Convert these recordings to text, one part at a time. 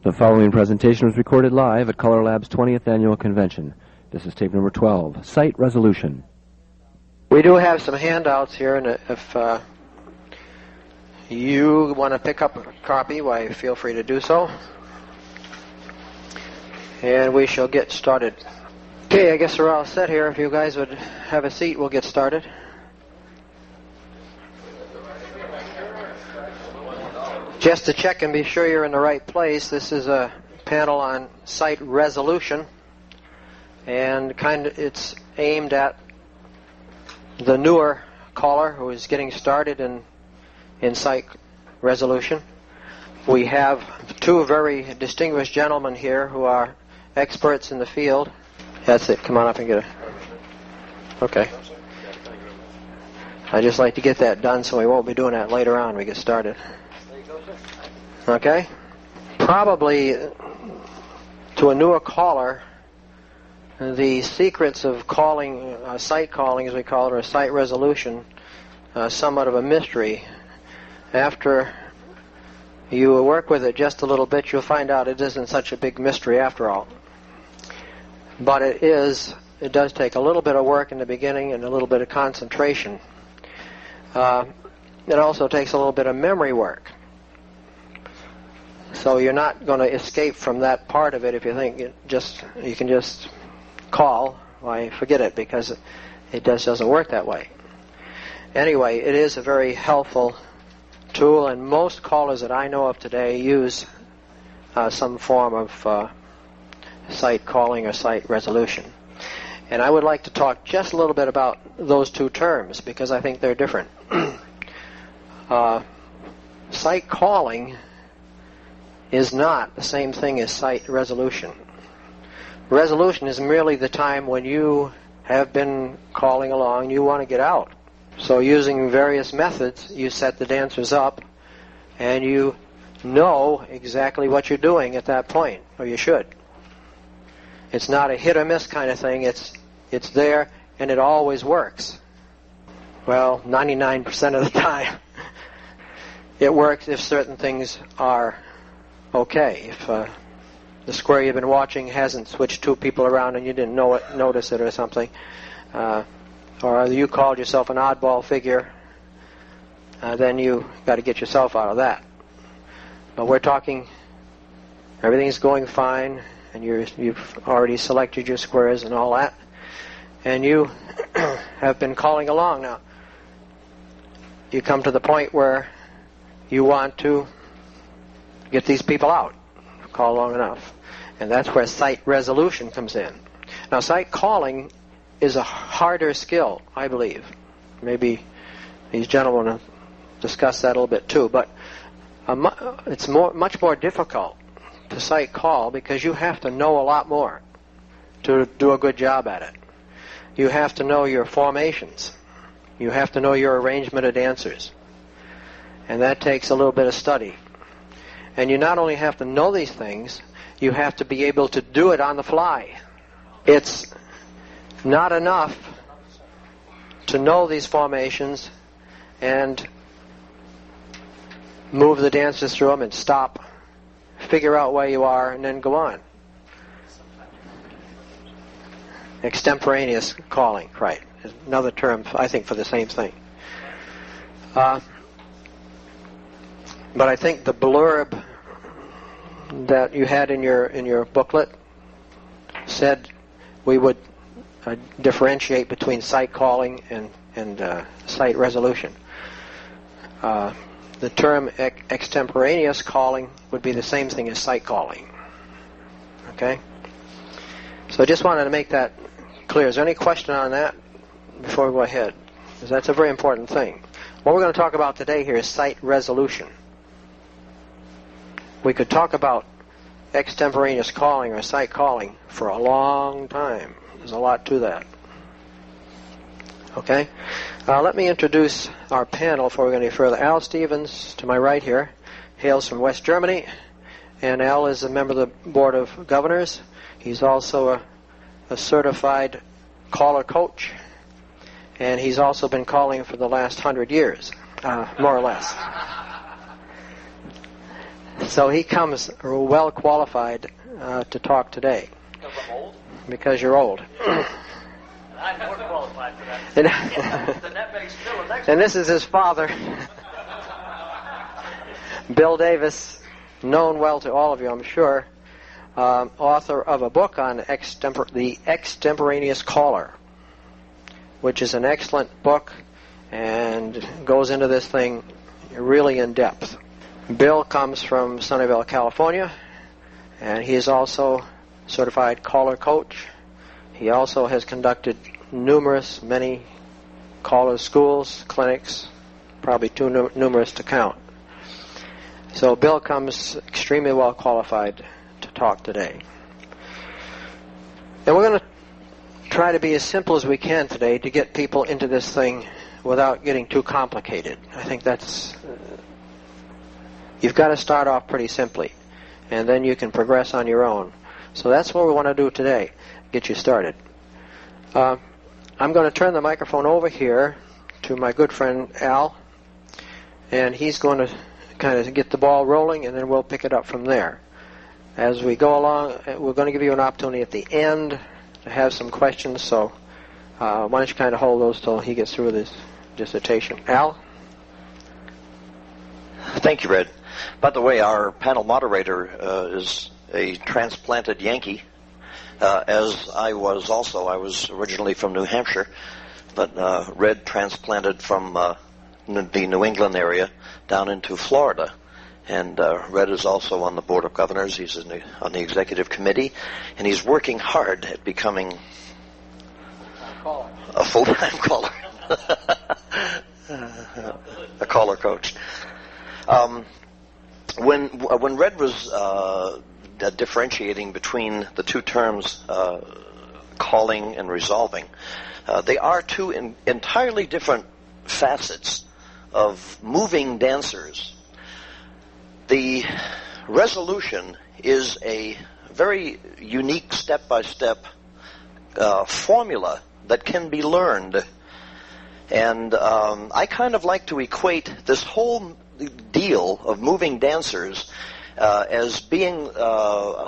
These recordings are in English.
The following presentation was recorded live at CALLERLAB's 20th Annual Convention. This is tape number 12, Site Resolution. We do have some handouts here, and if you want to pick up a copy, why, feel free to do so. And we shall get started. Okay, I guess we're all set here. If you guys would have a seat, we'll get started. Just to check and be sure you're in the right place, this is a panel on site resolution, and it's aimed at the newer caller who is getting started in site resolution. We have two very distinguished gentlemen here who are experts in the field. That's it. Come on up and get a... Okay. I'd just like to get that done so we won't be doing that later on when we get started. Okay? Probably to a newer caller, the secrets of calling, site calling as we call it, or site resolution, somewhat of a mystery. After you work with it just a little bit, you'll find out it isn't such a big mystery after all. But it does take a little bit of work in the beginning and a little bit of concentration. It also takes a little bit of memory work. So you're not going to escape from that part of it if you think you can just call. Why, forget it, because it just doesn't work that way. Anyway, it is a very helpful tool, and most callers that I know of today use some form of site calling or site resolution. And I would like to talk just a little bit about those two terms because I think they're different. Site calling is not the same thing as site resolution. Resolution is merely the time when you have been calling along, you want to get out. So using various methods, you set the dancers up and you know exactly what you're doing at that point, or you should. It's not a hit or miss kind of thing. It's there and it always works. Well, 99% of the time it works if certain things are okay. If the square you've been watching hasn't switched two people around and you didn't notice it or something, or you called yourself an oddball figure, then you got to get yourself out of that. But we're talking everything's going fine, and you've already selected your squares and all that, and you have been calling along. Now, you come to the point where you want to get these people out, call long enough. And that's where site resolution comes in. Now, site calling is a harder skill, I believe. Maybe these gentlemen will discuss that a little bit too, but it's much more difficult to site call because you have to know a lot more to do a good job at it. You have to know your formations. You have to know your arrangement of dancers. And that takes a little bit of study. And you not only have to know these things, you have to be able to do it on the fly. It's not enough to know these formations and move the dancers through them and stop, figure out where you are, and then go on. Extemporaneous calling, right. Another term, I think, for the same thing. But I think the blurb that you had in your booklet said we would differentiate between site calling and site resolution. The term extemporaneous calling would be the same thing as site calling. Okay? So I just wanted to make that clear. Is there any question on that before we go ahead? Because that's a very important thing. What we're going to talk about today here is site resolution. We could talk about extemporaneous calling or site calling for a long time. There's a lot to that. Okay? Let me introduce our panel before we go any further. Al Stevens, to my right here, hails from West Germany, and Al is a member of the Board of Governors. He's also a certified caller coach, and he's also been calling for the last 100 years, more or less. So he comes well qualified to talk today. Because I'm old? Because you're old. I'm more qualified for that. Then that makes Phil an expert. And this is his father, Bill Davis, known well to all of you, I'm sure, author of a book on the extemporaneous caller, which is an excellent book and goes into this thing really in depth. Bill comes from Sunnyvale, California, and he is also certified caller coach. He also has conducted many caller schools, clinics, probably too numerous to count. So Bill comes extremely well qualified to talk today. And we're going to try to be as simple as we can today to get people into this thing without getting too complicated. I think that's... you've got to start off pretty simply, and then you can progress on your own. So that's what we want to do today, get you started. I'm going to turn the microphone over here to my good friend Al, and he's going to kind of get the ball rolling, and then we'll pick it up from there. As we go along, we're going to give you an opportunity at the end to have some questions, so why don't you kind of hold those till he gets through with his dissertation. Al? Thank you, Red. By the way, our panel moderator is a transplanted Yankee, as I was also. I was originally from New Hampshire, but Red transplanted from the New England area down into Florida. And Red is also on the Board of Governors. He's on the Executive Committee, and he's working hard at becoming a full-time caller. A caller coach. When Red was differentiating between the two terms, calling and resolving, they are two entirely different facets of moving dancers. The resolution is a very unique step-by-step formula that can be learned. And I kind of like to equate this whole deal of moving dancers as being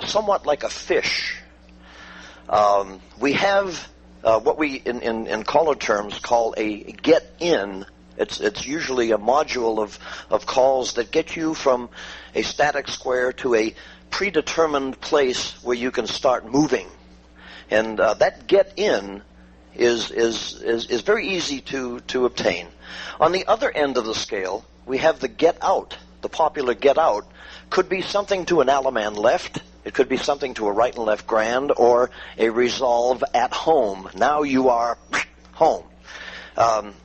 somewhat like a fish. We have what we in caller terms call a get-in. It's usually a module of calls that get you from a static square to a predetermined place where you can start moving. And that get-in is very easy to obtain. On the other end of the scale, we have the get-out. The popular get-out could be something to an Alaman left. It could be something to a right and left grand, or a resolve at home. Now you are home.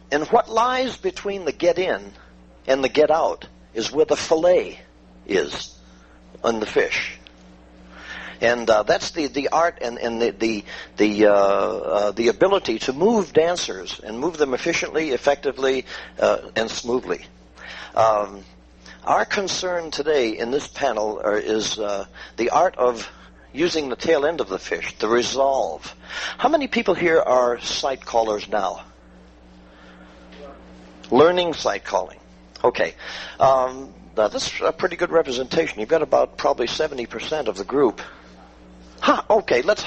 And what lies between the get-in and the get-out is where the fillet is on the fish. And that's the art and the ability to move dancers and move them efficiently, effectively, and smoothly. Our concern today in this panel is the art of using the tail end of the fish, the resolve. How many people here are sight callers now? Learning sight calling. Okay. That's a pretty good representation. You've got about probably 70% of the group. Okay, let's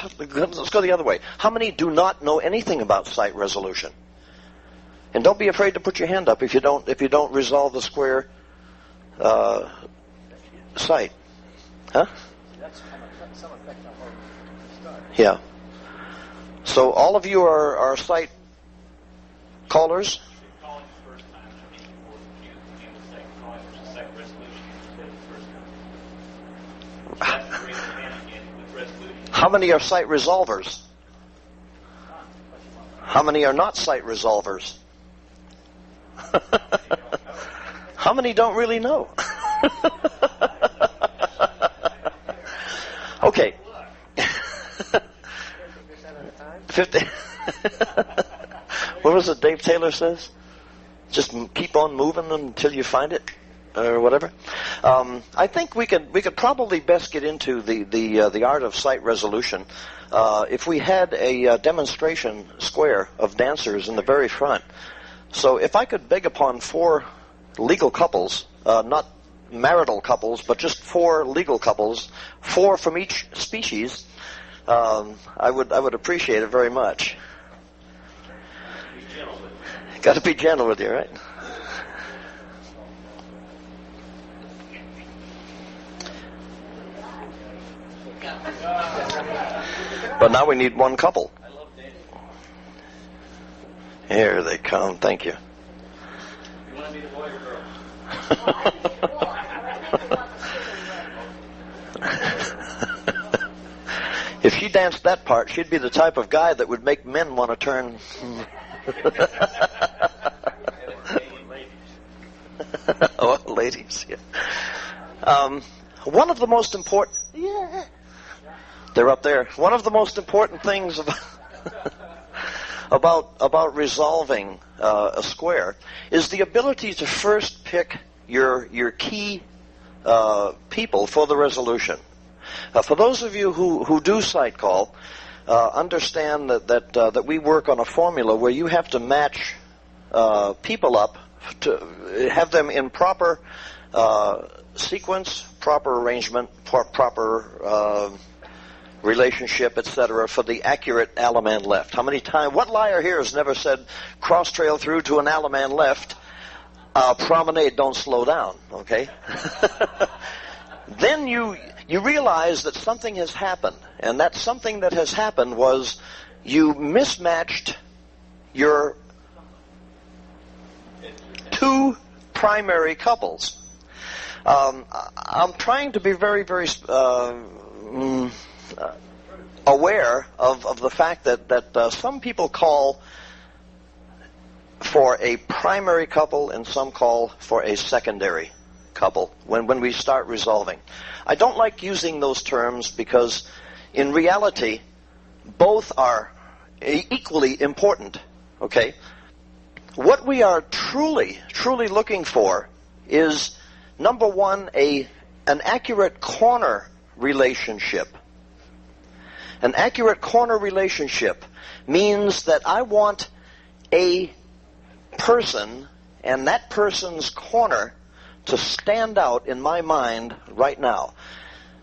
go the other way. How many do not know anything about sight resolution? And don't be afraid to put your hand up if you don't resolve the square sight. Huh? That's some effect on where we start. Yeah. So all of you are sight callers? How many are sight resolvers? How many are not sight resolvers? How many don't really know? Okay. 50. What was it Dave Taylor says? Just keep on moving until you find it, or whatever. I think we could probably best get into the art of sight resolution if we had a demonstration square of dancers in the very front. So if I could beg upon 4 legal couples, not marital couples, but just 4 legal couples, 4 from each species, I would appreciate it very much. Got to be gentle with you, right? But now we need 1 couple. Here they come. Thank you. You want to be the boy or girl? If she danced that part, she'd be the type of guy that would make men want to turn. Oh, ladies, yeah. One of the most important... Yeah. They're up there. One of the most important things about resolving a square is the ability to first pick your key people for the resolution. For those of you who do site call, understand that we work on a formula where you have to match people up to have them in proper sequence, proper arrangement, proper relationship, etc., for the accurate Alaman left. How many times? What liar here has never said cross trail through to an Alaman left? Promenade, don't slow down. Okay. Then you realize that something has happened, and that something that has happened was you mismatched your 2 primary couples. I'm trying to be very, very aware of the fact that some people call for a primary couple and some call for a secondary couple when we start resolving. I don't like using those terms because in reality both are equally important. Okay? What we are truly looking for is, number 1, an accurate corner relationship. An accurate corner relationship means that I want a person and that person's corner to stand out in my mind right now.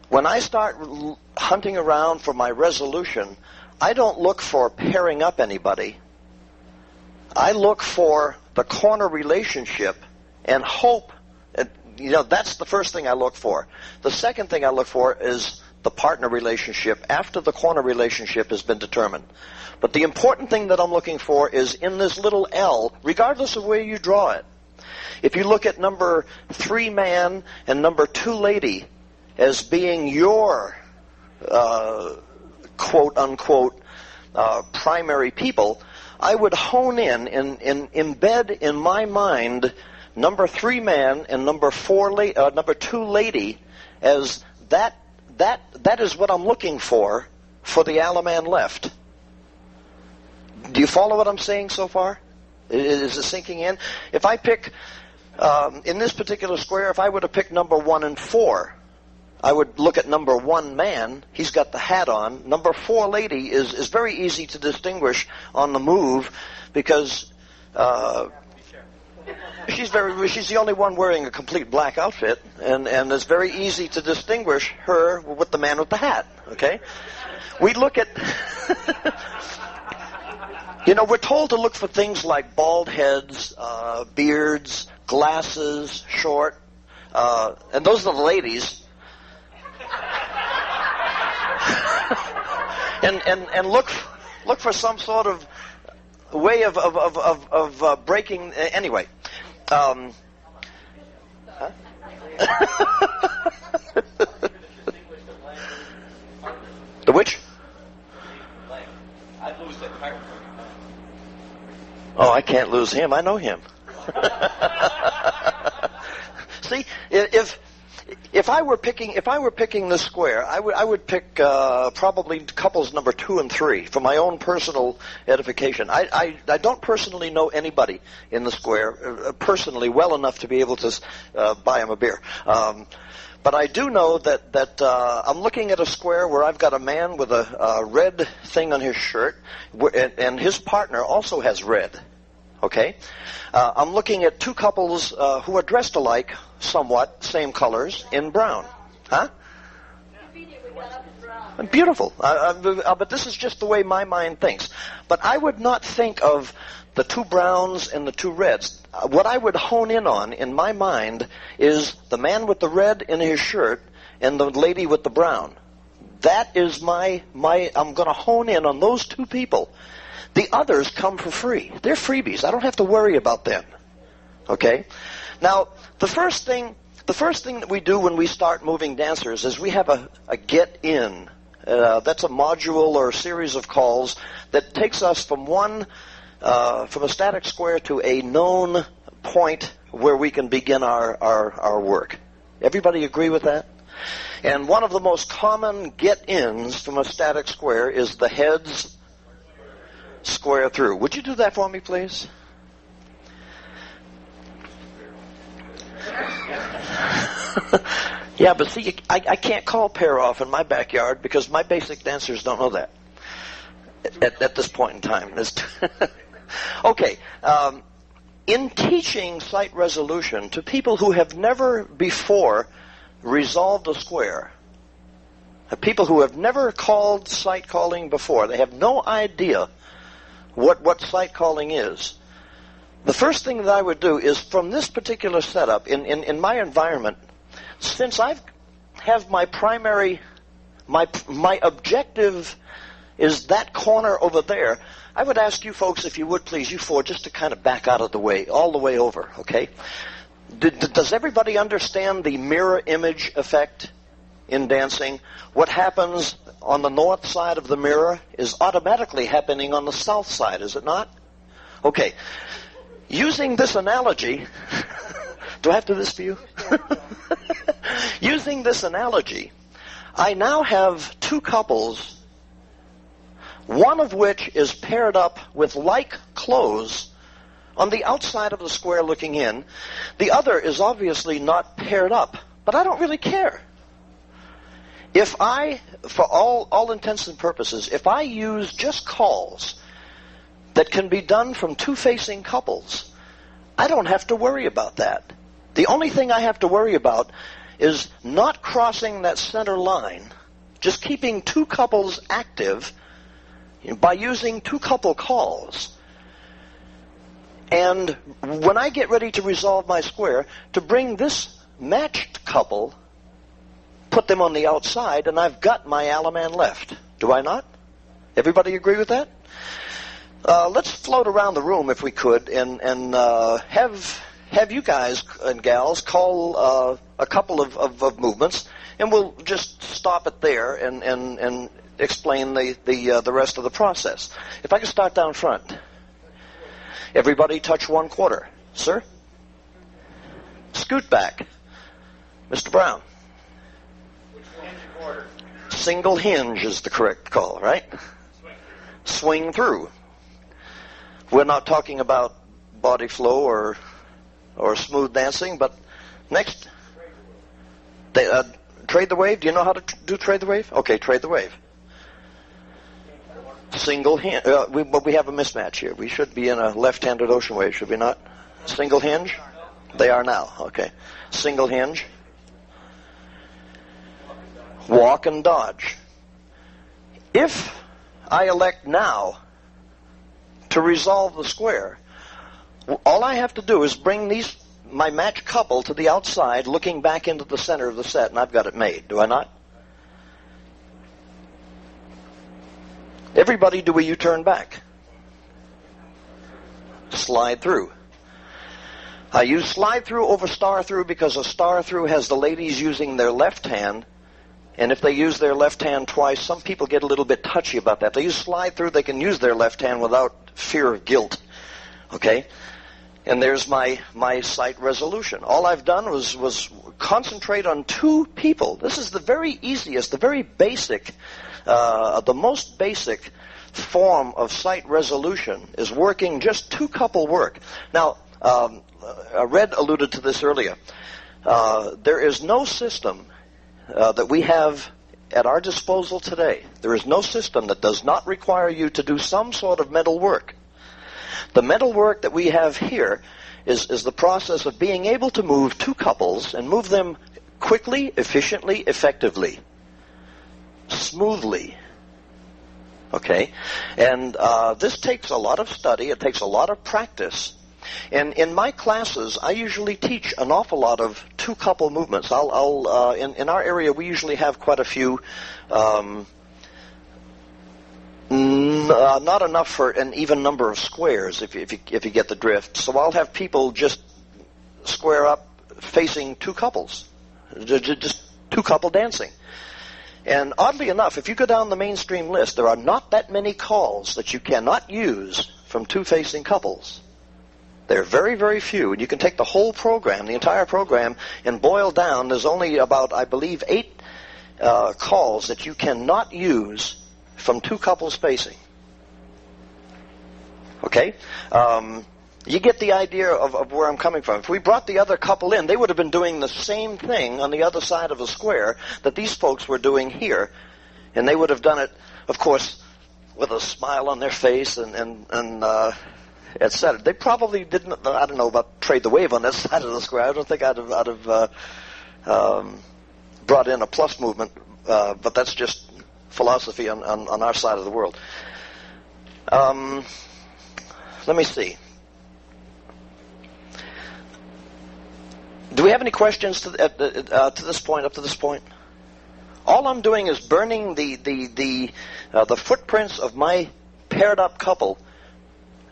When I start hunting around for my resolution, I don't look for pairing up anybody. I look for the corner relationship and hope. That's the first thing I look for. The second thing I look for is the partner relationship after the corner relationship has been determined. But the important thing that I'm looking for is in this little L, regardless of where you draw it. If you look at number 3 man and number 2 lady as being your quote unquote primary people, I would hone in and embed in my mind number 3 man and number 2 lady as that is what I'm looking for the Alaman left. Do you follow what I'm saying so far? Is it sinking in? If I pick, in this particular square, if I were to pick number 1 and 4, I would look at number 1 man. He's got the hat on. Number 4 lady is very easy to distinguish on the move because she's the only one wearing a complete black outfit, and it's very easy to distinguish her with the man with the hat. Okay, we look at. We're told to look for things like bald heads, beards, glasses, short, and those are the ladies. and look for some sort of way of breaking. Anyway, huh? The which? I'd lose that partner. Oh, I can't lose him. I know him. See, if I were picking this square, I would pick probably couples number 2 and 3 for my own personal edification. I don't personally know anybody in the square personally well enough to be able to buy him a beer. But I do know that I'm looking at a square where I've got a man with a red thing on his shirt, and his partner also has red. Okay? I'm looking at 2 couples who are dressed alike, somewhat same colors in brown. Huh? Beautiful. But this is just the way my mind thinks. But I would not think of the two browns and the two reds. What I would hone in on in my mind is the man with the red in his shirt and the lady with the brown. That is I'm going to hone in on those two people. The others come for free. They're freebies. I don't have to worry about them. Okay? Now, the first thing that we do when we start moving dancers is we have a get in. That's a module or a series of calls that takes us from a static square to a known point where we can begin our work. Everybody agree with that? And one of the most common get-ins from a static square is the heads square through. Would you do that for me, please? Yeah, but see, I can't call pair off in my backyard because my basic dancers don't know that at this point in time. Okay, in teaching sight resolution to people who have never before resolved a square, people who have never called sight calling before, they have no idea what sight calling is. The first thing that I would do is from this particular setup, in my environment, since I have my primary, my objective is that corner over there, I would ask you folks, if you would please, you four, just to kind of back out of the way, all the way over, okay? Does everybody understand the mirror image effect in dancing? What happens on the north side of the mirror is automatically happening on the south side, is it not? Okay. Using this analogy, do I have to do this for you? Using this analogy, I now have two couples, one of which is paired up with like clothes on the outside of the square looking in. The other is obviously not paired up, but I don't really care. If I, for all intents and purposes, if I use just calls that can be done from two facing couples, I don't have to worry about that. The only thing I have to worry about is not crossing that center line, just keeping two couples active by using two couple calls. And when I get ready to resolve my square, to bring this matched couple, put them on the outside, and I've got my Alaman left. Do I not? Everybody agree with that? Let's float around the room if we could, and have you guys and gals call a couple of movements, and we'll just stop it there and explain the rest of the process. If I could start down front. Everybody touch 1/4. Sir? Scoot back. Mr. Brown. Single hinge is the correct call, right? Swing through. We're not talking about body flow or smooth dancing, but next. Trade the wave. Do you know how to do trade the wave? Okay, trade the wave. Single hinge. But we have a mismatch here. We should be in a left-handed ocean wave, should we not? Single hinge? They are now. Okay. Single hinge. Walk and dodge. If I elect now to resolve the square, all I have to do is bring my match couple to the outside, looking back into the center of the set, and I've got it made. Do I not? Everybody do a U-turn back. Slide through. I use slide through over star through because a star through has the ladies using their left hand, and if they use their left hand twice, some people get a little bit touchy about that. They use slide through, they can use their left hand without fear of guilt. Okay? And there's my sight resolution. All I've done was concentrate on two people. This is the very easiest, the very basic, the most basic form of sight resolution is working just two couple work. Now, Red alluded to this earlier. There is no system that we have at our disposal today. There is no system that does not require you to do some sort of mental work. The mental work that we have here is the process of being able to move two couples and move them quickly, efficiently, effectively, smoothly. Okay? And this takes a lot of study. It takes a lot of practice. And in my classes, I usually teach an awful lot of two-couple movements. In our area, we usually have quite a few, not enough for an even number of squares, if you get the drift. So I'll have people just square up facing two couples, just two-couple dancing. And oddly enough, if you go down the mainstream list, there are not that many calls that you cannot use from two facing couples. They're very, very few. And you can take the whole program, the entire program, and boil down. There's only about, I believe, 8 calls that you cannot use from two couples facing. Okay? You get the idea of where I'm coming from. If we brought the other couple in, they would have been doing the same thing on the other side of the square that these folks were doing here. And they would have done it, of course, with a smile on their face and etc. They probably didn't, I don't know about trade the wave on that side of the square. I don't think I'd have brought in a plus movement, but that's just philosophy on our side of the world. Let me see. Do we have any questions to this point, up to this point? All I'm doing is burning the footprints of my paired up couple,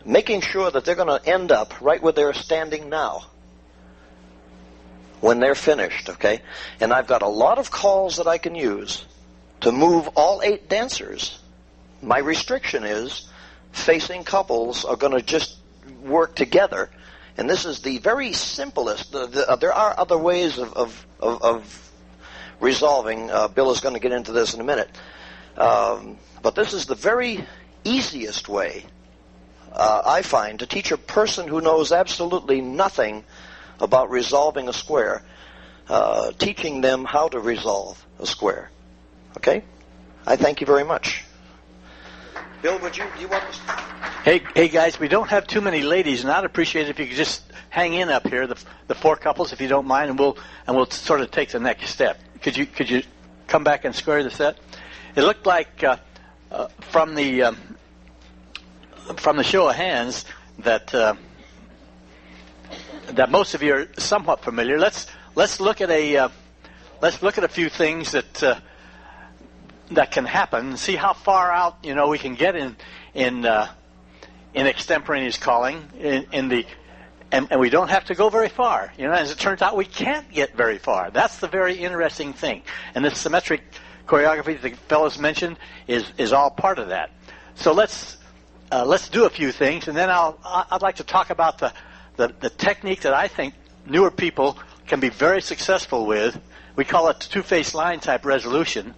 making sure that they're going to end up right where they're standing now when they're finished, okay? And I've got a lot of calls that I can use to move all 8 dancers. My restriction is facing couples are going to just work together. And this is the very simplest. There are other ways of resolving. Bill is going to get into this in a minute. But this is the very easiest way, I find, to teach a person who knows absolutely nothing about resolving a square, teaching them how to resolve a square. Okay? I thank you very much. Bill, do you want this? Hey guys, we don't have too many ladies, and I'd appreciate it if you could just hang in up here, the 4 couples, if you don't mind, and we'll sort of take the next step. Could you come back and square the set? It looked like from the show of hands that most of you are somewhat familiar. Let's look at a few things that can happen and see how far out we can get in extemporaneous calling and we don't have to go very far. As it turns out, we can't get very far. That's the very interesting thing. And this symmetric choreography that the fellows mentioned is all part of that. So let's do a few things, and then I'd like to talk about the technique that I think newer people can be very successful with. We call it two-face line type resolution.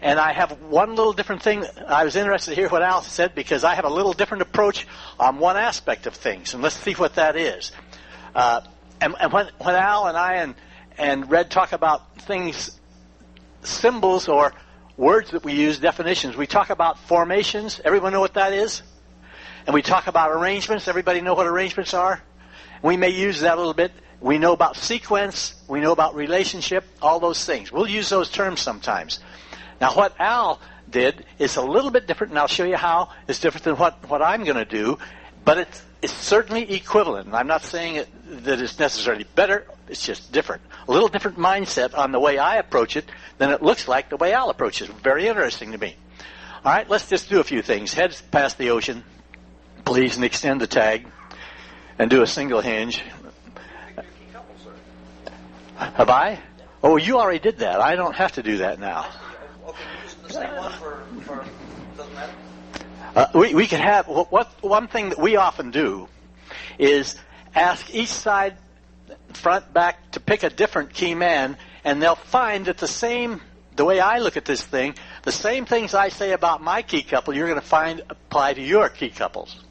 And I have one little different thing. I was interested to hear what Al said because I have a little different approach on one aspect of things. And let's see what that is. And when Al and I and Red talk about things, symbols or words that we use, definitions, we talk about formations. Everyone know what that is? And we talk about arrangements. Everybody know what arrangements are? We may use that a little bit. We know about sequence. We know about relationship, all those things. We'll use those terms sometimes. Now, what Al did is a little bit different, and I'll show you how it's different than what I'm going to do, but it's certainly equivalent. And I'm not saying that it's necessarily better. It's just different. A little different mindset on the way I approach it than it looks like the way Al approaches it. Very interesting to me. All right, let's just do a few things. Heads past the ocean, please, and extend the tag, and do a single hinge. Have I? Oh, you already did that. I don't have to do that now. Okay, using the same one for doesn't matter? We can have, one thing that we often do is ask each side, front, back, to pick a different key man, and they'll find that the way I look at this thing, the same things I say about my key couple, you're going to find apply to your key couples,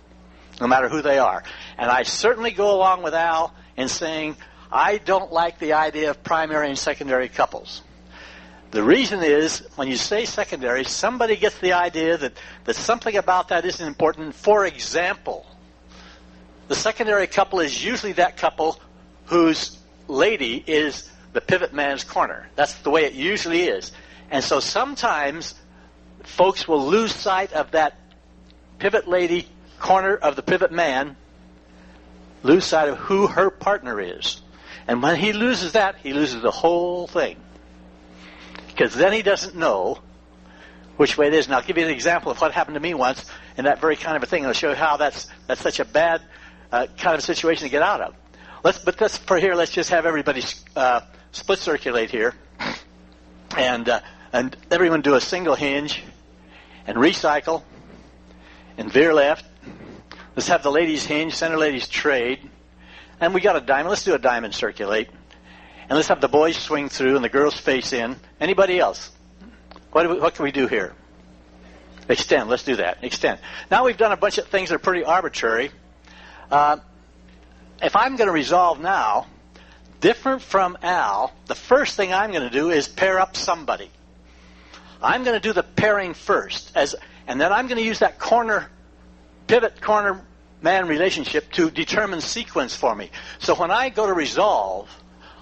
no matter who they are. And I certainly go along with Al in saying, I don't like the idea of primary and secondary couples. The reason is, when you say secondary, somebody gets the idea that something about that isn't important. For example, the secondary couple is usually that couple whose lady is the pivot man's corner. That's the way it usually is. And so sometimes folks will lose sight of that pivot lady corner of the pivot man, lose sight of who her partner is. And when he loses that, he loses the whole thing. Because then he doesn't know which way it is. And I'll give you an example of what happened to me once in that very kind of a thing. I'll show you how that's such a bad kind of situation to get out of. For here, let's just have everybody split circulate here. And everyone do a single hinge and recycle and veer left. Let's have the ladies hinge, center ladies trade. And we got a diamond. Let's do a diamond circulate. And let's have the boys swing through and the girls face in. Anybody else? What can we do here? Extend. Let's do that. Extend. Now we've done a bunch of things that are pretty arbitrary. If I'm going to resolve now, different from Al, the first thing I'm going to do is pair up somebody. I'm going to do the pairing first, and then I'm going to use that pivot corner man relationship to determine sequence for me. So when I go to resolve,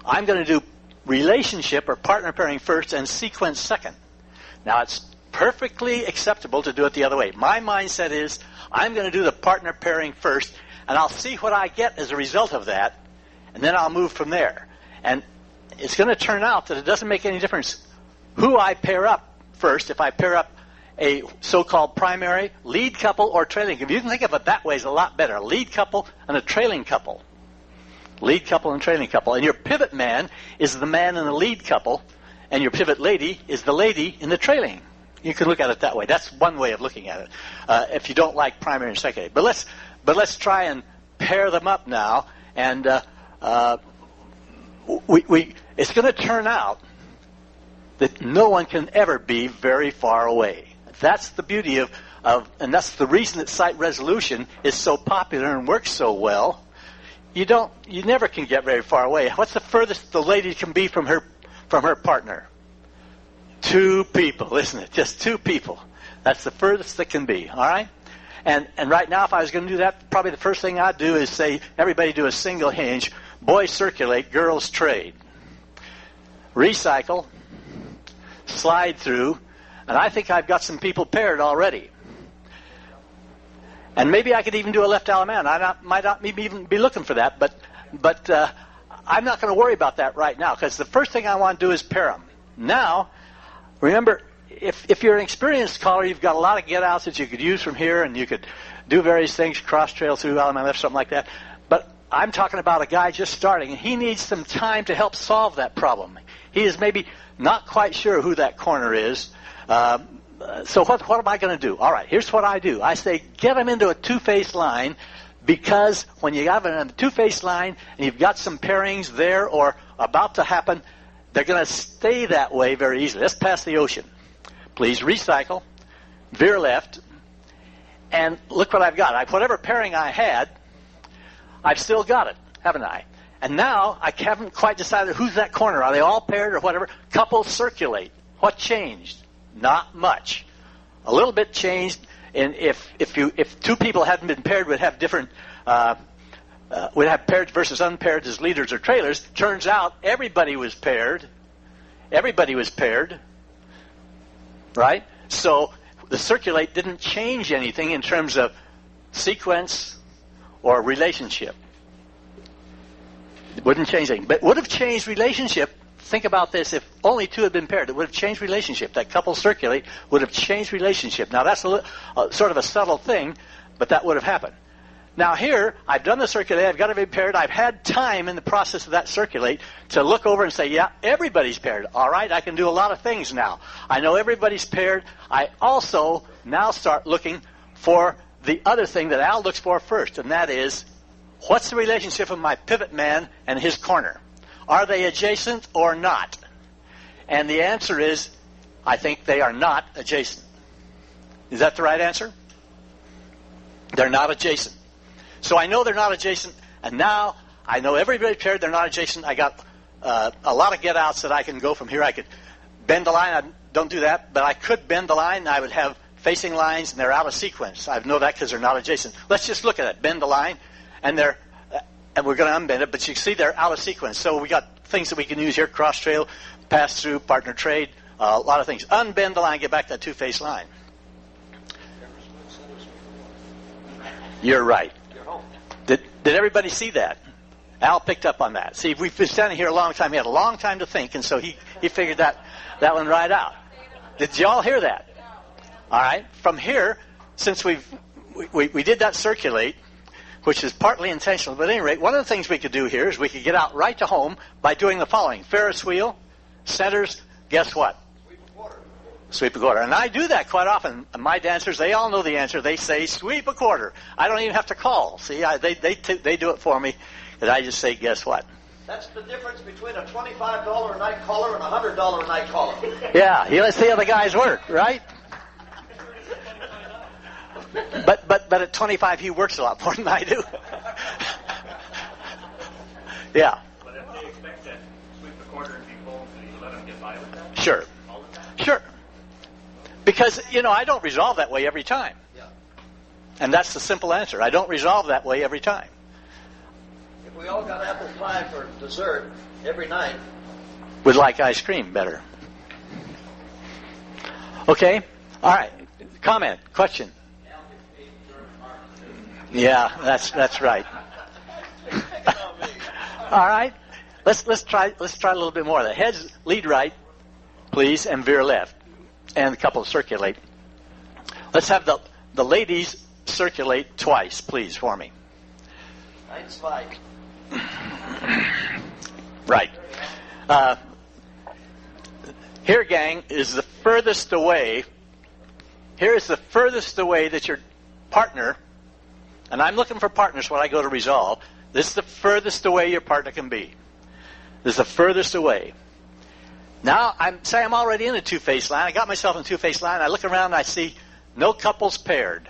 I'm going to do relationship or partner pairing first and sequence second. Now it's perfectly acceptable to do it the other way. My mindset is I'm going to do the partner pairing first, and I'll see what I get as a result of that, and then I'll move from there. And it's going to turn out that it doesn't make any difference who I pair up first, if I pair up a so-called primary, lead couple, or trailing couple. If you can think of it that way, it's a lot better. A lead couple and a trailing couple. Lead couple and trailing couple. And your pivot man is the man in the lead couple, and your pivot lady is the lady in the trailing. You can look at it that way. That's one way of looking at it, if you don't like primary and secondary. But let's try and pair them up now, and it's going to turn out that no one can ever be very far away. That's the beauty of and that's the reason that site resolution is so popular and works so well. You never can get very far away. What's the furthest the lady can be from her partner? 2 people, isn't it? Just 2 people. That's the furthest that can be. All right. And right now, if I was going to do that, probably the first thing I'd do is say, everybody do a single hinge. Boys circulate, girls trade. Recycle. Slide through. And I think I've got some people paired already. And maybe I could even do a left Allemande. I might not even be looking for that, but I'm not going to worry about that right now, because the first thing I want to do is pair them. Now, remember, if you're an experienced caller, you've got a lot of get-outs that you could use from here, and you could do various things, cross-trail through Allemande left, something like that. But I'm talking about a guy just starting, and he needs some time to help solve that problem. He is maybe not quite sure who that corner is. So what am I going to do? All right, here's what I do. I say get them into a two-face line, because when you have a two-face line and you've got some pairings there or about to happen, they're going to stay that way very easily. Let's pass the ocean. Please recycle, veer left, and look what I've got. Whatever pairing I had, I've still got it, haven't I? And now I haven't quite decided who's that corner. Are they all paired or whatever? Couples circulate. What changed? Not much. A little bit changed. And if 2 people hadn't been paired, would have different. Would have paired versus unpaired as leaders or trailers. Turns out everybody was paired. Everybody was paired. Right? So the circulate didn't change anything in terms of sequence or relationship. It wouldn't change anything. But it would have changed relationship. Think about this. If only 2 had been paired, it would have changed relationship. That couple circulate would have changed relationship. Now, that's sort of a subtle thing, but that would have happened. Now, here, I've done the circulate. I've got to be paired. I've had time in the process of that circulate to look over and say, yeah, everybody's paired. All right, I can do a lot of things now. I know everybody's paired. I also now start looking for the other thing that Al looks for first, and that is, what's the relationship of my pivot man and his corner? Are they adjacent or not? And the answer is, I think they are not adjacent. Is that the right answer? They're not adjacent. So I know they're not adjacent, and now I know everybody's paired, they're not adjacent. I got a lot of get-outs that I can go from here. I could bend the line. I don't do that, but I could bend the line. I would have facing lines, and they're out of sequence. I know that because they're not adjacent. Let's just look at it. Bend the line. and we're going to unbend it, but you can see they're out of sequence. So we got things that we can use here: cross trail, pass through, partner trade, a lot of things. Unbend the line, get back that two-phase line. You're right. Did everybody see that? Al picked up on that. See, we've been standing here a long time. He had a long time to think, and so he figured that one right out. Did you all hear that? All right. From here, since we did that circulate, which is partly intentional, but at any rate, one of the things we could do here is we could get out right to home by doing the following. Ferris wheel, centers, guess what? Sweep a quarter. And I do that quite often. My dancers, they all know the answer. They say, sweep a quarter. I don't even have to call. See, they do it for me. And I just say, guess what? That's the difference between a $25 a night caller and a $100 a night caller. Yeah, let's see how the guys work, right? But at 25, he works a lot more than I do. Yeah. But if they expect that sweep the quarter and be full, so you let them get by with that? Sure. All the time? Sure. Because, I don't resolve that way every time. Yeah. And that's the simple answer. I don't resolve that way every time. If we all got apple pie for dessert every night, Would like ice cream better. Okay? All right. Comment, question. Yeah, that's right. All right. Let's try a little bit more of that. Heads lead right, please, and veer left. And a couple circulate. Let's have the ladies circulate twice, please, for me. Eins, zwei. Right. Here, gang, is the furthest away. Here is the furthest away that your partner, and I'm looking for partners when I go to resolve. This is the furthest away your partner can be. This is the furthest away. Now, I'm already in a two-phase line. I got myself in a two-phase line. I look around and I see no couples paired.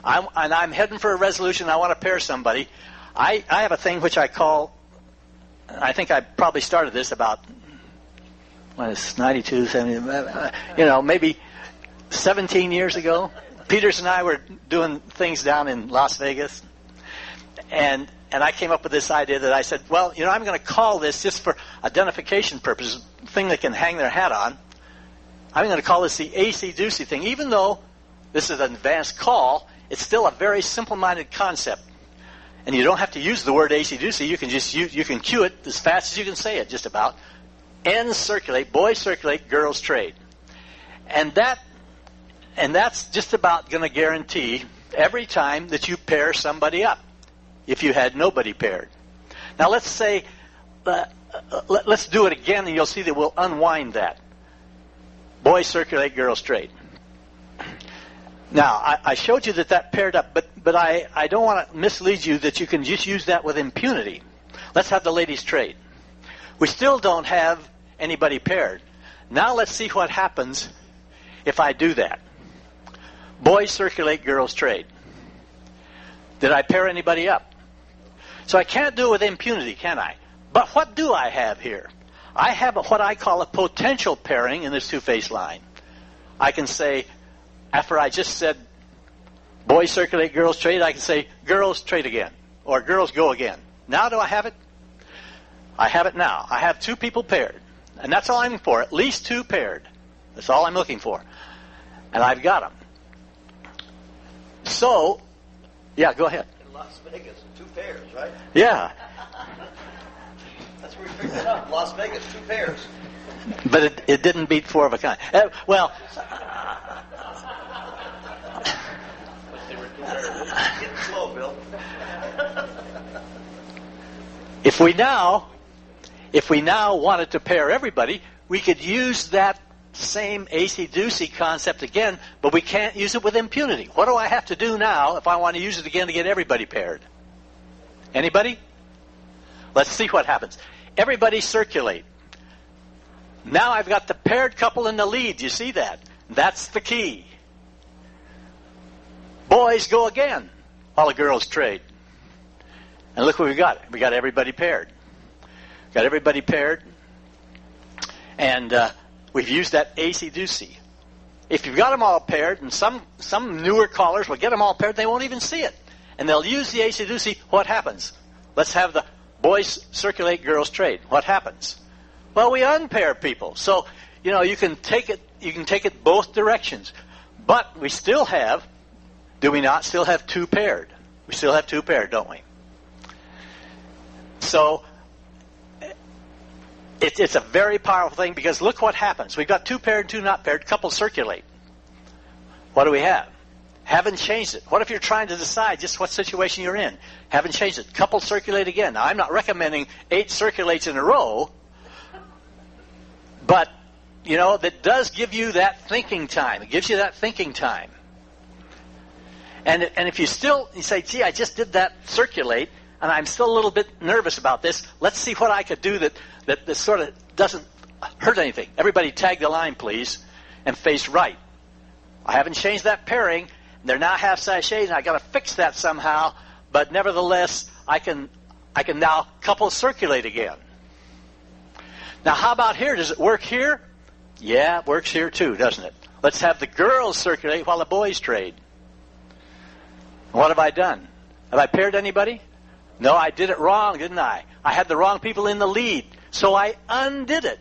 I'm heading for a resolution. I want to pair somebody. I have a thing which I call, I think I probably started this about, 92, 70, maybe 17 years ago. Peters and I were doing things down in Las Vegas. And I came up with this idea that I said, well, I'm going to call this, just for identification purposes, thing they can hang their hat on. I'm going to call this the AC-doocy thing. Even though this is an advanced call, it's still a very simple-minded concept. And you don't have to use the word AC-doocy. You can just you can cue it as fast as you can say it, just about. Ends circulate, boys circulate, girls trade. And that's just about going to guarantee every time that you pair somebody up, if you had nobody paired. Now let's say, let's do it again, and you'll see that we'll unwind that. Boys circulate, girls trade. Now, I showed you that paired up, but I don't want to mislead you that you can just use that with impunity. Let's have the ladies trade. We still don't have anybody paired. Now let's see what happens if I do that. Boys circulate, girls trade. Did I pair anybody up? So I can't do it with impunity, can I? But what do I have here? I have what I call a potential pairing in this two-phase line. I can say, after I just said boys circulate, girls trade, I can say girls trade again, or girls go again. Now do I have it? I have it now. I have two people paired. And that's all I'm looking for, at least two paired. That's all I'm looking for. And I've got them. So, yeah, go ahead. In Las Vegas, two pairs, right? Yeah. That's where we figured it out. Las Vegas, two pairs. But it didn't beat four of a kind. Well, Getting slow, Bill. if we now wanted to pair everybody, we could use that same AC-doocy concept again, but we can't use it with impunity. What do I have to do now if I want to use it again to get everybody paired? Anybody? Let's see what happens. Everybody circulate. Now I've got the paired couple in the lead. You see that? That's the key. Boys go again. All the girls trade. And look what we got. We got everybody paired. Got everybody paired. And we've used that AC-doocy. If you've got them all paired, and some newer callers will get them all paired, they won't even see it. and they'll use the AC-DC. What happens? Let's have the boys circulate, girls trade. What happens? Well, we unpair people. So, you can take it both directions. But we still have, do we not still have two paired? We still have two paired, don't we? So it's a very powerful thing, because look what happens. We've got two paired and two not paired. Couples circulate. What do we have? Haven't changed it. What if you're trying to decide just what situation you're in? Haven't changed it. Couples circulate again. Now, I'm not recommending 8 circulates in a row, but, that does give you that thinking time. It gives you that thinking time. And if you say, gee, I just did that circulate, and I'm still a little bit nervous about this, let's see what I could do that sort of doesn't hurt anything. Everybody tag the line, please, and face right. I haven't changed that pairing. They're now half sachets, and I've got to fix that somehow, but nevertheless, I can now couple circulate again. Now, how about here? Does it work here? Yeah, it works here too, doesn't it? Let's have the girls circulate while the boys trade. What have I done? Have I paired anybody? No, I did it wrong, didn't I? I had the wrong people in the lead, so I undid it.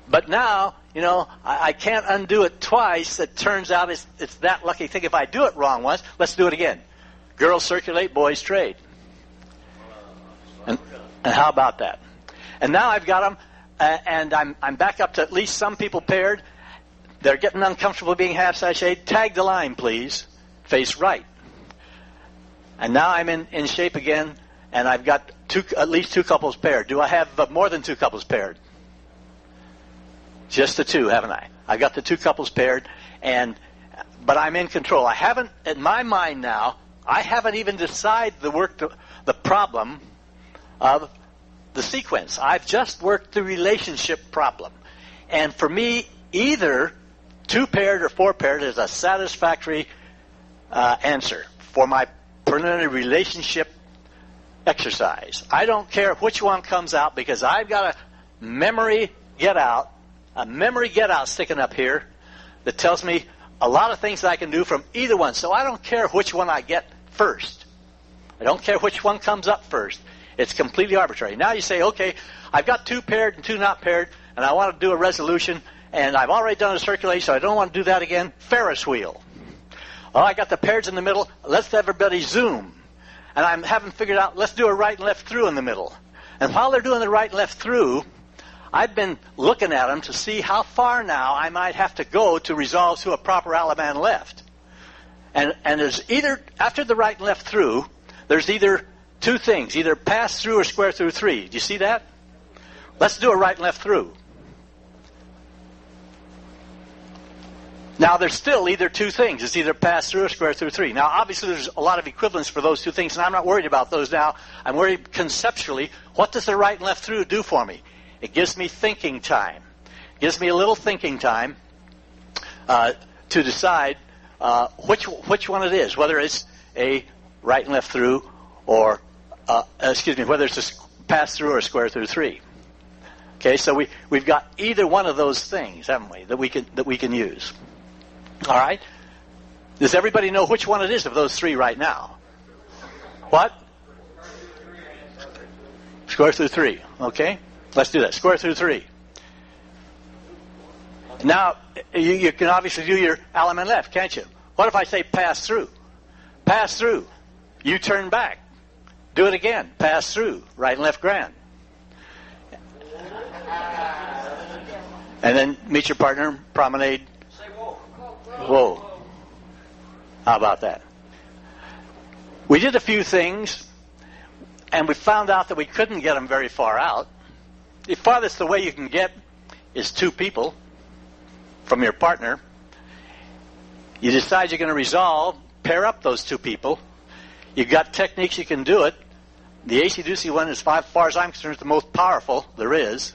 But now, I can't undo it twice. It turns out it's that lucky thing. If I do it wrong once, let's do it again. Girls circulate, boys trade. And how about that? And now I've got them, and I'm back up to at least some people paired. They're getting uncomfortable being half sachet. Tag the line, please. Face right. And now I'm in shape again, and I've got at least 2 couples paired. Do I have more than 2 couples paired? Just the 2, haven't I? I've got the 2 couples paired, but I'm in control. I haven't, in my mind now, I haven't even decided the problem of the sequence. I've just worked the relationship problem. And for me, either 2 paired or 4 paired is a satisfactory answer for my preliminary relationship exercise. I don't care which one comes out, because I've got a memory get out sticking up here that tells me a lot of things that I can do from either one. So I don't care which one I get first. I don't care which one comes up first. It's completely arbitrary. Now you say, okay, I've got 2 paired and 2 not paired, and I want to do a resolution, and I've already done a circulation, so I don't want to do that again. Ferris wheel. Well, I got the pairs in the middle. Let's everybody zoom. And I haven't figured out, let's do a right and left through in the middle. And while they're doing the right and left through, I've been looking at them to see how far now I might have to go to resolve to a proper Alaban left. And there's either, after the right and left through, there's either 2 things, either pass through or square through 3. Do you see that? Let's do a right and left through. Now, there's still either 2 things. It's either pass through or square through 3. Now, obviously, there's a lot of equivalents for those 2 things, and I'm not worried about those now. I'm worried conceptually, what does the right and left through do for me? It gives me thinking time. It gives me a little thinking time to decide which one it is, whether it's a right and left through or, whether it's a pass through or a square through 3. Okay, so we've got either one of those things, haven't we, that we can use. All right? Does everybody know which one it is of those 3 right now? What? Square through 3. Okay? Let's do that. Square through 3. Now, you can obviously do your Alaman left, can't you? What if I say pass through? Pass through. You turn back. Do it again. Pass through. Right and left grand. And then meet your partner, promenade. Say whoa. Whoa. How about that? We did a few things, and we found out that we couldn't get them very far out. The farthest away you can get is 2 people from your partner. You decide you're going to resolve, pair up those 2 people. You've got techniques you can do it. The AC-DC one, as far as I'm concerned, is the most powerful there is.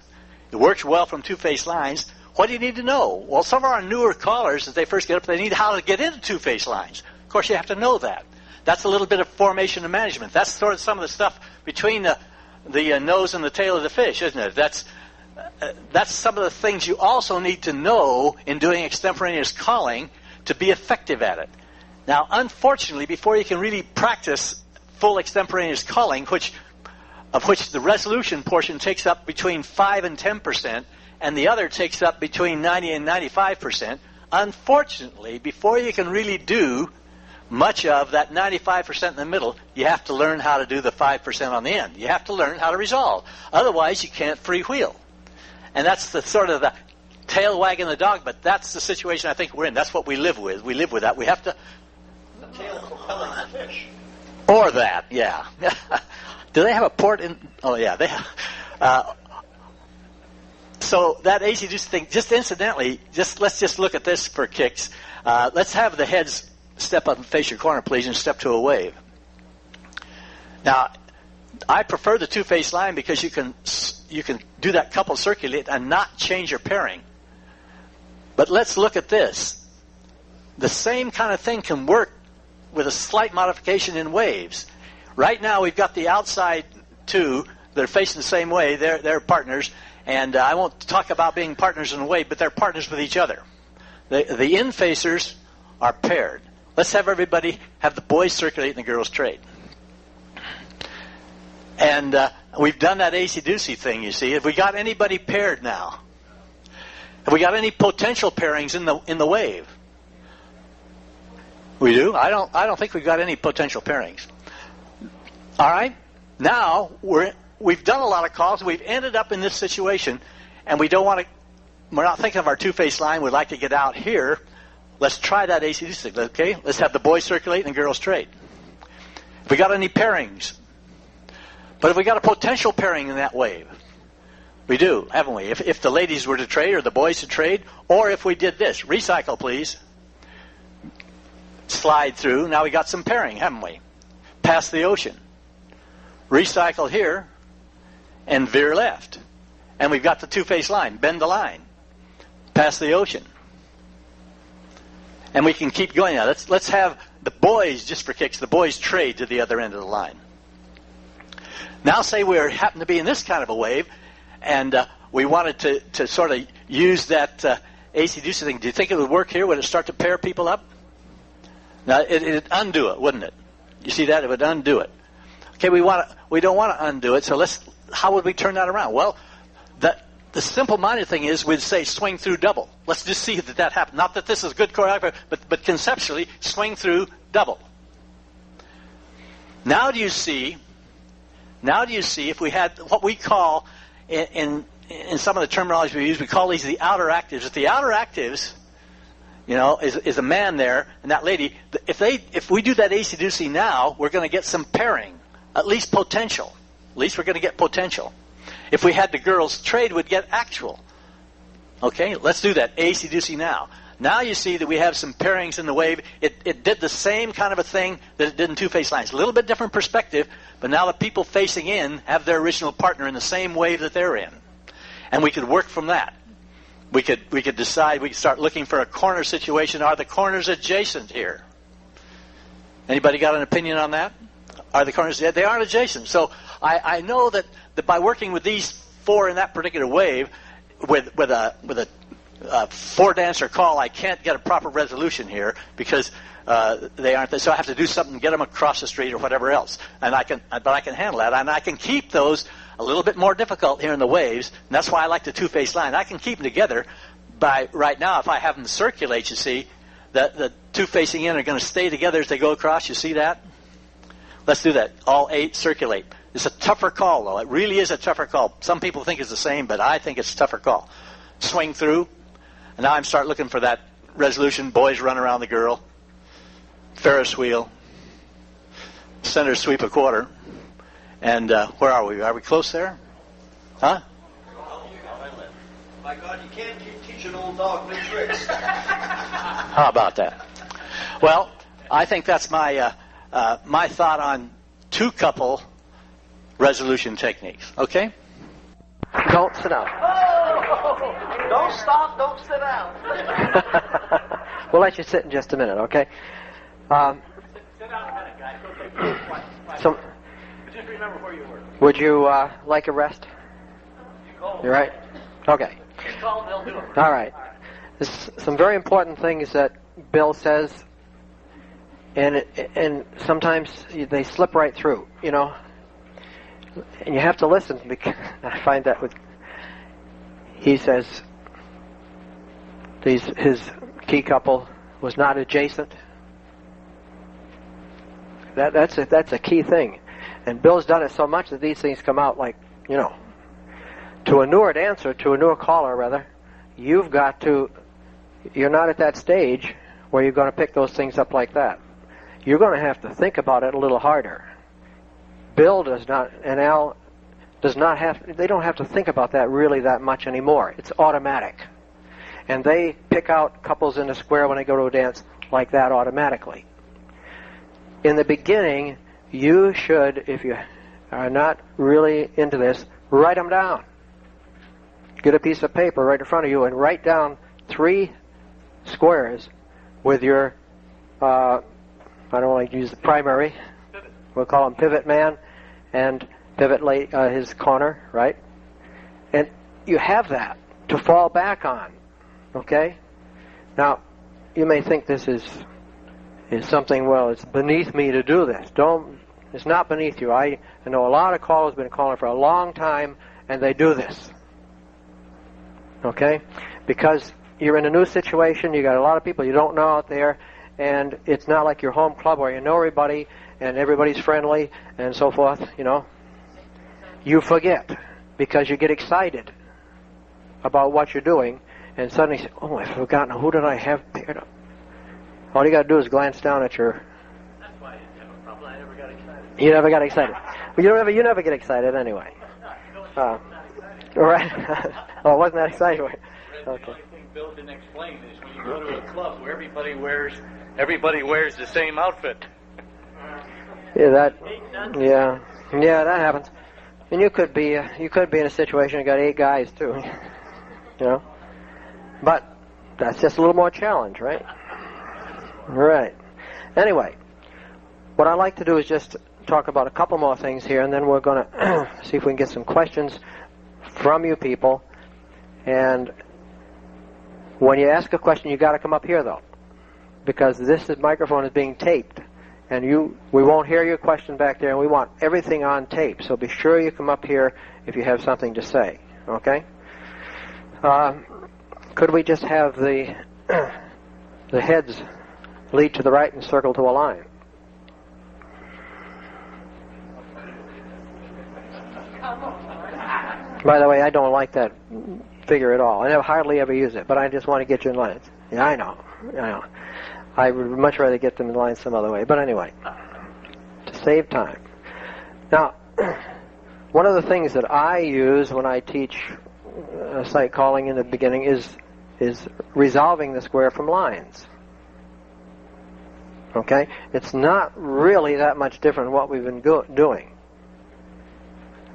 It works well from 2-face lines. What do you need to know? Well, some of our newer callers, as they first get up, they need how to get into 2-face lines. Of course, you have to know that. That's a little bit of formation and management. That's sort of some of the stuff between the nose and the tail of the fish, isn't it? That's some of the things you also need to know in doing extemporaneous calling to be effective at it. Now, unfortunately, before you can really practice full extemporaneous calling, of which the resolution portion takes up between 5 and 10%, and the other takes up between 90 and 95%, unfortunately, before you can really do much of that 95% in the middle, you have to learn how to do the 5% on the end. You have to learn how to resolve. Otherwise, you can't freewheel. And that's the sort of the tail wagging the dog, but that's the situation I think we're in. That's what we live with. We live with that. We have to... The tail propelling the fish. Or that, yeah. Do they have a port in... Oh, yeah, they have... So that AC-DC thing, just incidentally, let's just look at this for kicks. Let's have the heads step up and face your corner, please, and step to a wave. Now, I prefer the two-face line because you can do that couple circulate and not change your pairing. But let's look at this. The same kind of thing can work with a slight modification in waves. Right now, we've got the outside two that are facing the same way. They're partners. And I won't talk about being partners in a wave, but they're partners with each other. The in-facers are paired. Let's have everybody have the boys circulate and the girls trade. And we've done that AC-DC thing, you see. Have we got anybody paired now? Have we got any potential pairings in the wave? We do? I don't think we've got any potential pairings. All right? Now we've done a lot of calls. We've ended up in this situation, and we don't want to. We're not thinking of our two-face line. We'd like to get out here. Let's try that AC-DC. Okay? Let's have the boys circulate and the girls trade. Have we got any pairings? But have we got a potential pairing in that wave? We do, haven't we? If the ladies were to trade or the boys to trade, or if we did this, recycle, please. Slide through. Now we got some pairing, haven't we? Past the ocean. Recycle here and veer left. And we've got the two-face line. Bend the line. Past the ocean. And we can keep going now. Let's have the boys, just for kicks, the boys trade to the other end of the line. Now say we happen to be in this kind of a wave, and we wanted to sort of use that AC-DC thing. Do you think it would work here? Would it start to pair people up? Now, it'd undo it, wouldn't it? You see that? It would undo it. Okay, we don't want to undo it, so how would we turn that around? Well, the simple-minded thing is we'd say swing through double. Let's just see that happens. Not that this is good choreography, but conceptually, swing through double. Now do you see if we had what we call, in some of the terminology we use, we call these the outer actives. If the outer actives, is a man there and that lady, if we do that AC-DC now, we're going to get some pairing, at least potential. At least we're going to get potential. If we had the girls trade, we'd get actual. Okay, let's do that. AC-DC now. Now you see that we have some pairings in the wave. It did the same kind of a thing that it did in two-face lines. A little bit different perspective, but now the people facing in have their original partner in the same wave that they're in. And we could work from that. We could decide, we could start looking for a corner situation. Are the corners adjacent here? Anybody got an opinion on that? Are the corners? They aren't adjacent. So I know that by working with these four in that particular wave, with a four-dancer call, I can't get a proper resolution here because they aren't there. So I have to do something, get them across the street or whatever else. But I can handle that, and I can keep those a little bit more difficult here in the waves. And that's why I like the two-face line. I can keep them together by right now. If I have them circulate, you see, the two facing in are going to stay together as they go across. You see that? Let's do that. All 8 circulate. It's a tougher call, though. It really is a tougher call. Some people think it's the same, but I think it's a tougher call. Swing through. And now I'm start looking for that resolution. Boys run around the girl. Ferris wheel. Center sweep a quarter. And where are we? Are we close there? Huh? My God, you can't teach an old dog new tricks. How about that? Well, I think that's my my thought on two-couple resolution techniques. Okay? Don't sit down. Oh, don't stop, don't sit down. We'll let you sit in just a minute, okay? Sit down a minute, guys. Okay. So, Just remember where you were. would you like a rest? You right? Okay. Just call them, they'll do it. All right. There's some very important things that Bill says and sometimes they slip right through, you know. And you have to listen, because I find that with, he says his key couple was not adjacent. That's a key thing. And Bill's done it so much that these things come out like, you know. To a newer caller rather, you're not at that stage where you're going to pick those things up like that. You're going to have to think about it a little harder. Bill does not, and Al does not have, they don't have to think about that really that much anymore. It's automatic. And they pick out couples in a square when they go to a dance like that automatically. In the beginning, you should, if you are not really into this, write them down. Get a piece of paper right in front of you and write down 3 squares with your, I don't want to use the primary, we'll call him pivot man, and pivot his corner, right? And you have that to fall back on, okay? Now, you may think this is something, well, it's beneath me to do this. It's not beneath you. I know a lot of callers have been calling for a long time, and they do this. Okay? Because you're in a new situation, you got a lot of people you don't know out there, and it's not like your home club where you know everybody and everybody's friendly and so forth, you know. You forget because you get excited about what you're doing, and suddenly you say, oh, I've forgotten, who did I have paired up? All you got to do is glance down at your... That's why I didn't have a problem. I never got excited. You never got excited. Well, you never get excited anyway. Right. Oh, it wasn't that exciting. Okay. The only thing Bill didn't explain is when you go to a club where everybody wears the same outfit. Yeah, that happens. And you could be in a situation you got 8 guys too, you know. But that's just a little more challenge, right? Right. Anyway, what I'd like to do is just talk about a couple more things here, and then we're going to see if we can get some questions from you people. And when you ask a question, you got to come up here though, because this microphone is being taped, and we won't hear your question back there, and we want everything on tape. So be sure you come up here if you have something to say. Okay? Could we just have the heads lead to the right and circle to a line? By the way, I don't like that figure at all. I hardly ever use it, but I just want to get you in line. Yeah, I know. I would much rather get them in line some other way. But anyway, to save time. Now, one of the things that I use when I teach sight calling in the beginning is resolving the square from lines. Okay? It's not really that much different than what we've been doing.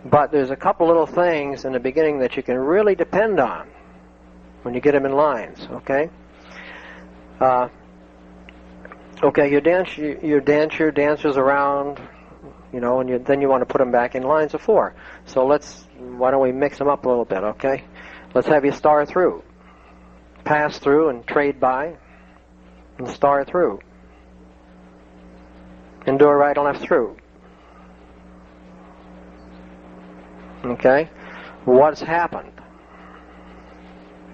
But there's a couple little things in the beginning that you can really depend on when you get them in lines, okay? Okay, you dance your dancers around, you know, and then you want to put them back in lines of 4. So why don't we mix them up a little bit, okay? Let's have you star through. Pass through and trade by, and star through. And do a right and left through. Okay? What's happened?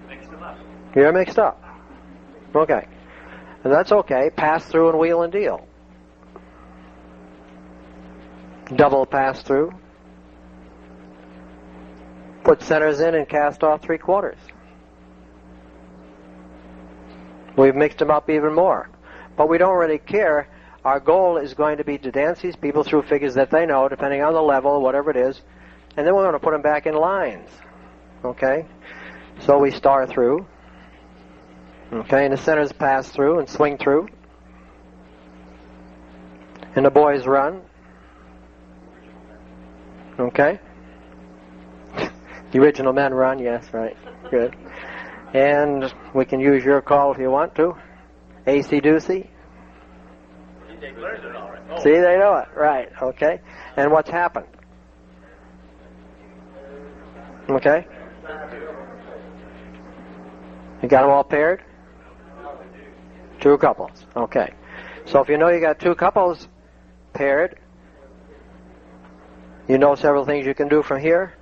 Mixed them up. You're mixed up. Okay. And that's okay. Pass through and wheel and deal. Double pass through. Put centers in and cast off 3/4. We've mixed them up even more. But we don't really care. Our goal is going to be to dance these people through figures that they know, depending on the level, whatever it is. And then we're going to put them back in lines. Okay? So we star through. Okay, and the centers pass through and swing through. And the boys run. Okay? The original men run, yes, right. Good. And we can use your call if you want to. AC-doocy. See, they know it. Right, okay. And what's happened? Okay? You got them all paired? 2 couples. Okay. So if you know you got two couples paired, you know several things you can do from here.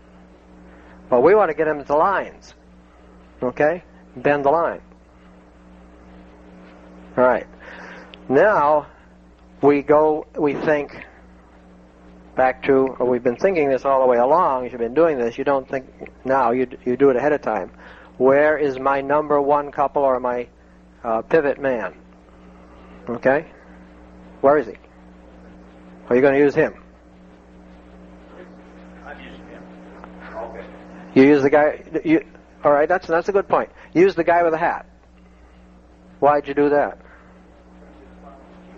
But we want to get them to lines. Okay? Bend the line. All right. Now we think back to, or we've been thinking this all the way along. You've been doing this. You don't think now. You do it ahead of time. Where is my number one couple or my pivot man? Okay? Where is he? Are you going to use him? I'm using him. Okay. You use the guy. All right, that's a good point. Use the guy with the hat. Why'd you do that?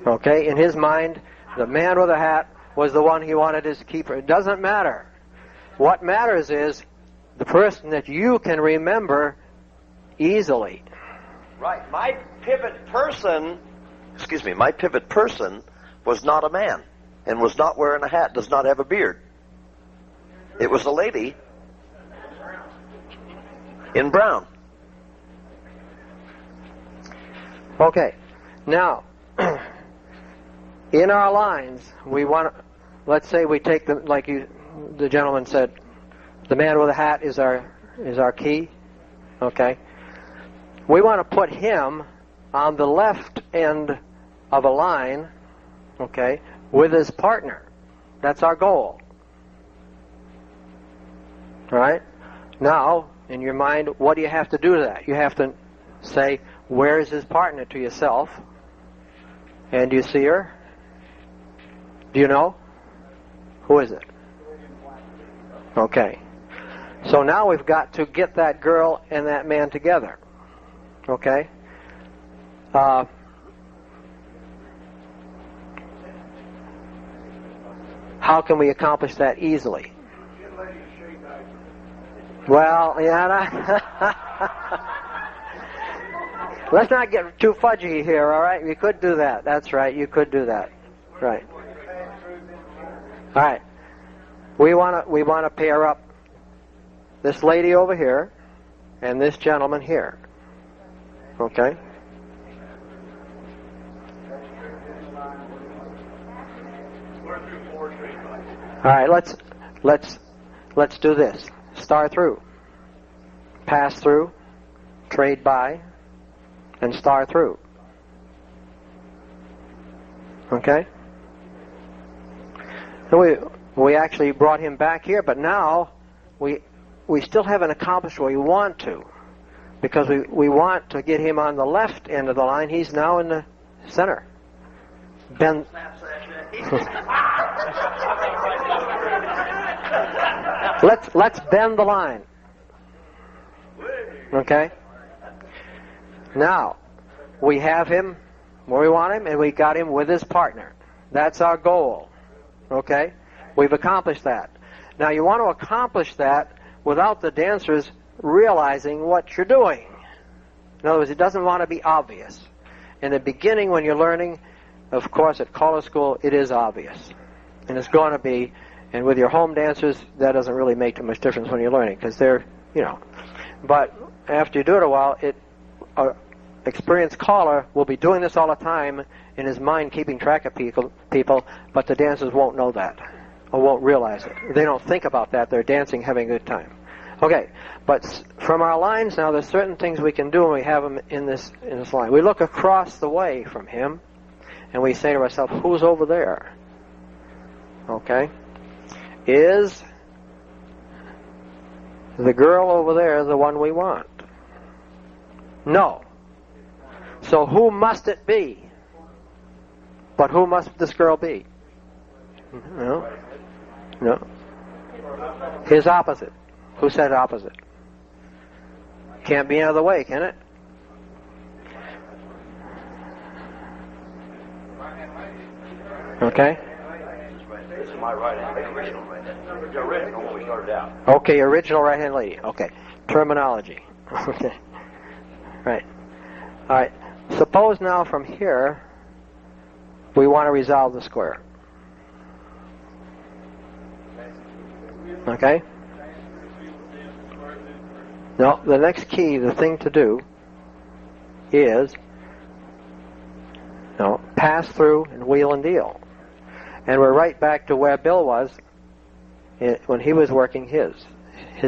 Okay, in his mind, the man with the hat was the one he wanted as keeper. It doesn't matter. What matters is the person that you can remember easily. Right. My pivot person was not a man and was not wearing a hat, does not have a beard. It was a lady in brown. Okay, now, in our lines, we want to, let's say we take them, like the gentleman said, the man with the hat is our key. Okay, we want to put him on the left end of a line, okay, with his partner. That's our goal. All right? Now, in your mind, what do you have to do to that? You have to say, where is his partner to yourself? And do you see her? Do you know? Who is it? Okay. So now we've got to get that girl and that man together. Okay? How can we accomplish that easily? Well, yeah. Let's not get too fudgy here, all right? You could do that. That's right. You could do that. Right. All right. We want to pair up this lady over here and this gentleman here. Okay? All right, let's do this. Star through. Pass through, trade by, and star through. Okay? So we actually brought him back here, but now we still haven't accomplished what we want to, because we want to get him on the left end of the line. He's now in the center. Bend. Let's bend the line. Okay? Now, we have him where we want him, and we got him with his partner. That's our goal. Okay? We've accomplished that. Now, you want to accomplish that without the dancers realizing what you're doing. In other words, it doesn't want to be obvious. In the beginning, when you're learning, of course, at caller school, it is obvious. And it's going to be, and with your home dancers, that doesn't really make too much difference when you're learning, because they're, But after you do it a while, experienced caller will be doing this all the time in his mind, keeping track of people, but the dancers won't know that, or won't realize it. They don't think about that. They're dancing, having a good time. Okay, but from our lines now, there's certain things we can do when we have them in this line. We look across the way from him, and we say to ourselves, who's over there? Okay? Is the girl over there the one we want? No. So who must it be? But who must this girl be? No. His opposite. Who said opposite? Can't be any other way, can it? Okay? This is my right hand, original right hand. The original when we started out. Okay, original right-hand lady. Okay. Terminology. Okay. Right. All right. Suppose now from here we want to resolve the square. Okay? No, the next key, the thing to do is pass pass through and wheel and deal. And we're right back to where Bill was when he was working his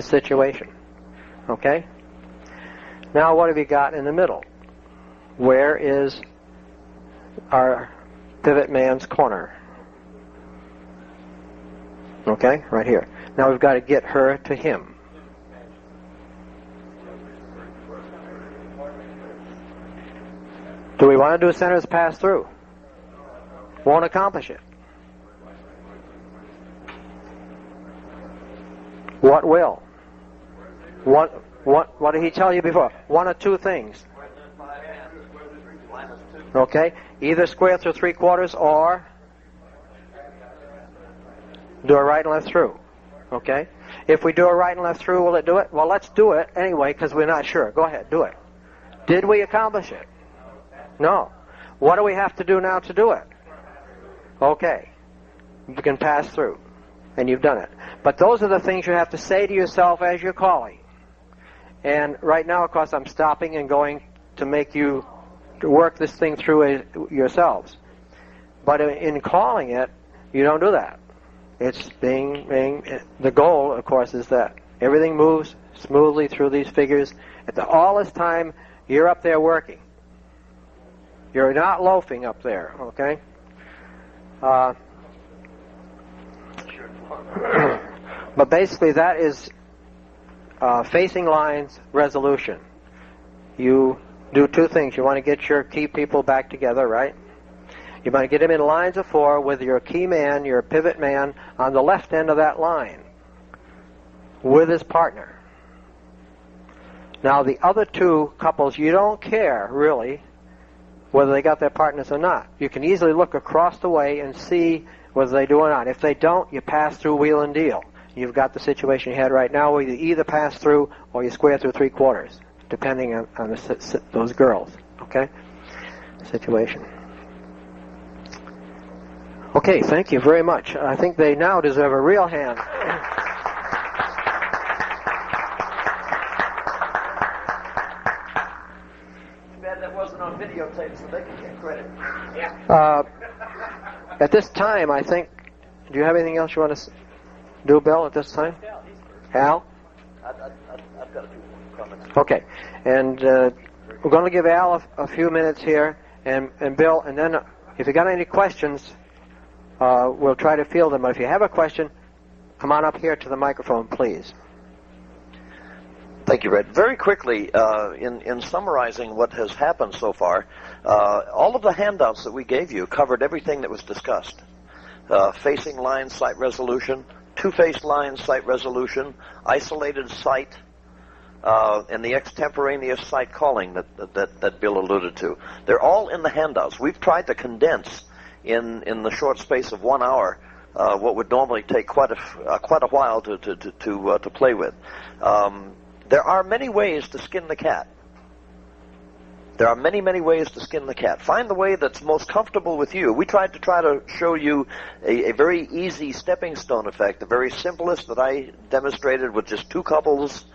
situation. Okay? Now what have you got in the middle? Where is our pivot man's corner? Okay, right here. Now we've got to get her to him. Do we want to do a center's pass through? Won't accomplish it. What will? What did he tell you before? One of two things. Okay, either square through 3/4 or do a right and left through. Okay, if we do a right and left through, will it do it? Well, let's do it anyway because we're not sure. Go ahead, do it. Did we accomplish it? No. What do we have to do now to do it? Okay, you can pass through, and you've done it. But those are the things you have to say to yourself as you're calling. And right now, of course, I'm stopping and going to make you work this thing through yourselves. But in calling it, you don't do that. It's the goal, of course, is that everything moves smoothly through these figures. All this time, you're up there working. You're not loafing up there, okay? But basically, that is facing lines resolution. You do two things. You want to get your key people back together, right? You want to get them in lines of 4 with your key man, your pivot man, on the left end of that line with his partner. Now, the other two couples, you don't care, really, whether they got their partners or not. You can easily look across the way and see whether they do or not. If they don't, you pass through wheel and deal. You've got the situation you had right now where you either pass through or you square through 3/4, depending on those girls. Okay? Situation. Okay, thank you very much. I think they now deserve a real hand. Too bad that wasn't on videotape so they can get credit. At this time, I think, do you have anything else you want to do, Bill, at this time? Al? I've got a few comments. Okay. And we're going to give Al a few minutes here, and Bill, and then if you got any questions, we'll try to field them. But if you have a question, come on up here to the microphone, please. Thank you, Red. Very quickly, in summarizing what has happened so far, all of the handouts that we gave you covered everything that was discussed. Facing line site resolution, two-faced line site resolution, isolated site, and the extemporaneous site calling that Bill alluded to. They're all in the handouts. We've tried to condense in the short space of 1 hour what would normally take quite a while to play with. There are many ways to skin the cat. There are many, many ways to skin the cat. Find the way that's most comfortable with you. We tried to show you a very easy stepping stone effect, the very simplest that I demonstrated with just 2 couples,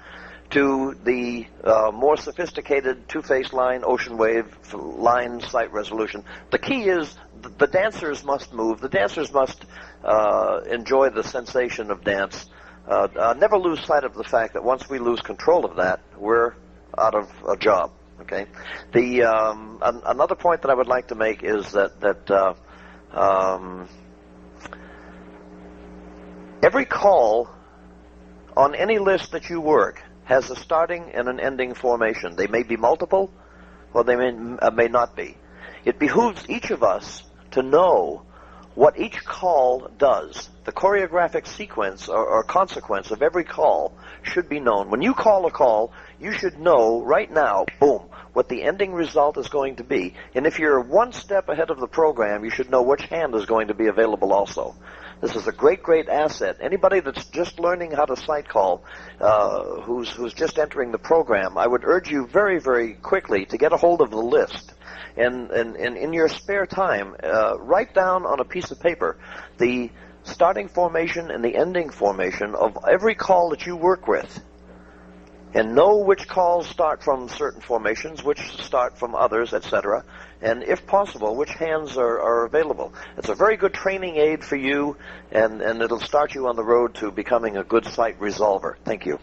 to the more sophisticated two-phase line, ocean wave, line site resolution. The key is the dancers must move. The dancers must enjoy the sensation of dance. Never lose sight of the fact that once we lose control of that, we're out of a job. Okay. Another point that I would like to make is that every call on any list that you work has a starting and an ending formation. They may be multiple, or they may not be. It behooves each of us to know what each call does. The choreographic sequence or consequence of every call should be known. When you call a call, you should know right now, boom, what the ending result is going to be. And if you're 1 step ahead of the program, you should know which hand is going to be available also. This is a great, great asset. Anybody that's just learning how to sight call, who's just entering the program, I would urge you very, very quickly to get a hold of the list. And in your spare time, write down on a piece of paper the starting formation and the ending formation of every call that you work with. And know which calls start from certain formations, which start from others, etc. and if possible, which hands are available. It's a very good training aid for you, and it'll start you on the road to becoming a good sight resolver. Thank you.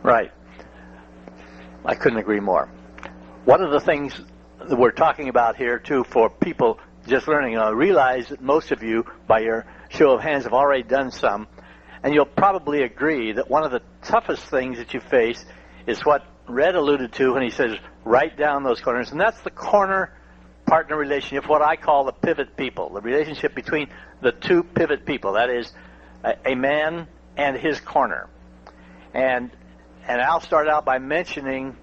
Right. I couldn't agree more. One of the things that we're talking about here, too, for people just learning, I realize that most of you, by your show of hands, have already done some, and you'll probably agree that one of the toughest things that you face is what Red alluded to when he says, write down those corners, and that's the corner-partner relationship, what I call the pivot people, the relationship between the two pivot people, that is, a man and his corner. And I'll start out by mentioning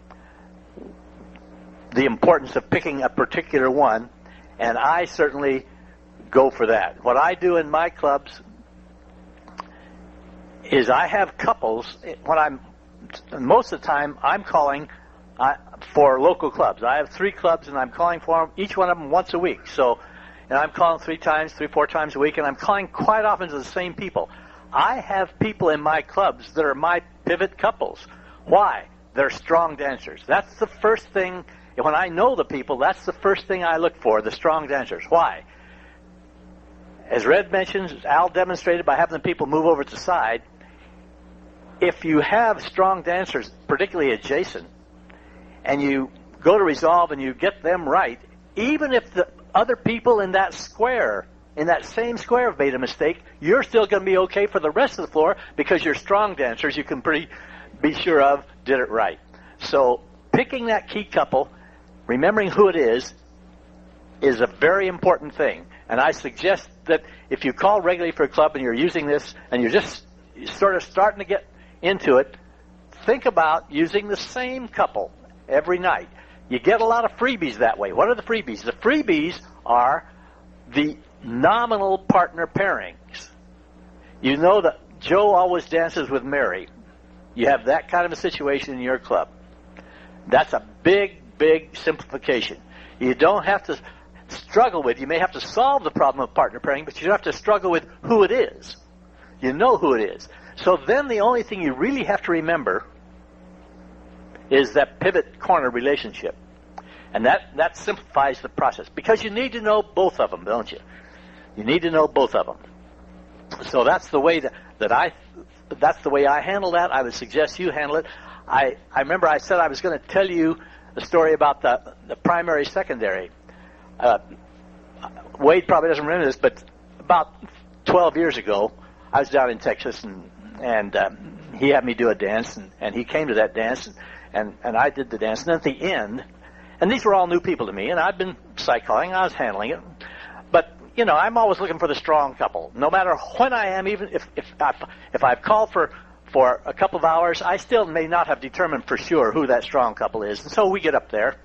the importance of picking a particular one, and I certainly go for that. What I do in my clubs is I have couples. Most of the time I'm calling for local clubs. I have 3 clubs, and I'm calling for them, each one of them once a week. So, and I'm calling 3, 4 times a week, and I'm calling quite often to the same people. I have people in my clubs that are my pivot couples. Why? They're strong dancers. That's the first thing. When I know the people, that's the first thing I look for, the strong dancers. Why? As Red mentions, Al demonstrated by having the people move over to the side, if you have strong dancers, particularly adjacent, and you go to resolve and you get them right, even if the other people in that square, in that same square, have made a mistake, you're still going to be okay for the rest of the floor because your strong dancers, you can be sure of, did it right. So picking that key couple, remembering who it is a very important thing. And I suggest that if you call regularly for a club and you're using this and you're just sort of starting to get into it, think about using the same couple every night. You get a lot of freebies that way. What are the freebies? The freebies are the nominal partner pairings. You know that Joe always dances with Mary. You have that kind of a situation in your club. That's a big, big simplification. You don't have to struggle with, you may have to solve the problem of partner pairing, but you don't have to struggle with who it is. You know who it is. So then the only thing you really have to remember is that pivot corner relationship. And that simplifies the process, because you need to know both of them, don't you? You need to know both of them. So that's the way that's the way I handle that. I would suggest you handle it. I remember I said I was going to tell you the story about the primary secondary. Wade probably doesn't remember this, but about 12 years ago, I was down in Texas, and he had me do a dance, and he came to that dance, and I did the dance. And at the end, and these were all new people to me, and I'd been sight calling, I was handling it, but you know, I'm always looking for the strong couple. No matter when I am, even if I've called for a couple of hours, I still may not have determined for sure who that strong couple is. And so we get up there.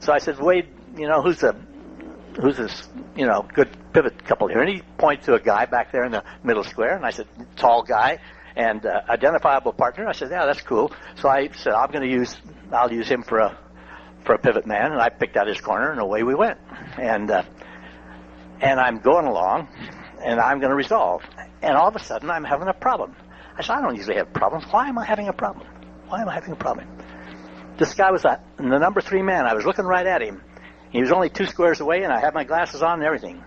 So I said, Wade, you know, who's this, you know, good pivot couple here? And he pointed to a guy back there in the middle square, and I said, tall guy and identifiable partner. I said, yeah, that's cool. So I said, I'll use him for a pivot man, and I picked out his corner, and away we went. And I'm going along, and I'm going to resolve. And all of a sudden, I'm having a problem. I said, I don't usually have problems. Why am I having a problem? Why am I having a problem? This guy was the number 3 man. I was looking right at him. He was only 2 squares away, and I had my glasses on and everything.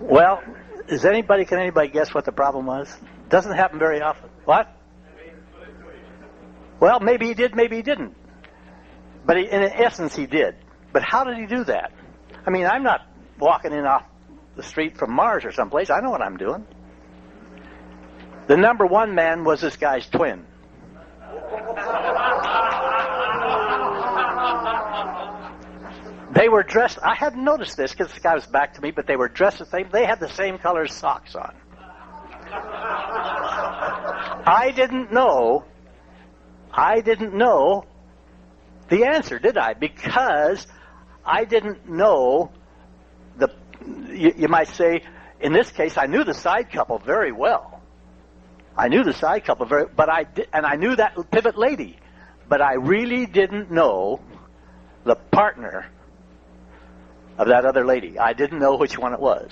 Well, can anybody guess what the problem was? Doesn't happen very often. What? Well, maybe he did, maybe he didn't. But in essence, he did. But how did he do that? I mean, I'm not walking in off the street from Mars or someplace. I know what I'm doing. The number 1 man was this guy's twin. They were dressed, I hadn't noticed this because this guy was back to me, but they were dressed the same. They had the same color socks on. I didn't know the answer, did I? Because I didn't know you might say, in this case, I knew the side couple very well. I knew the side couple and I knew that pivot lady, but I really didn't know the partner of that other lady. I didn't know which one it was.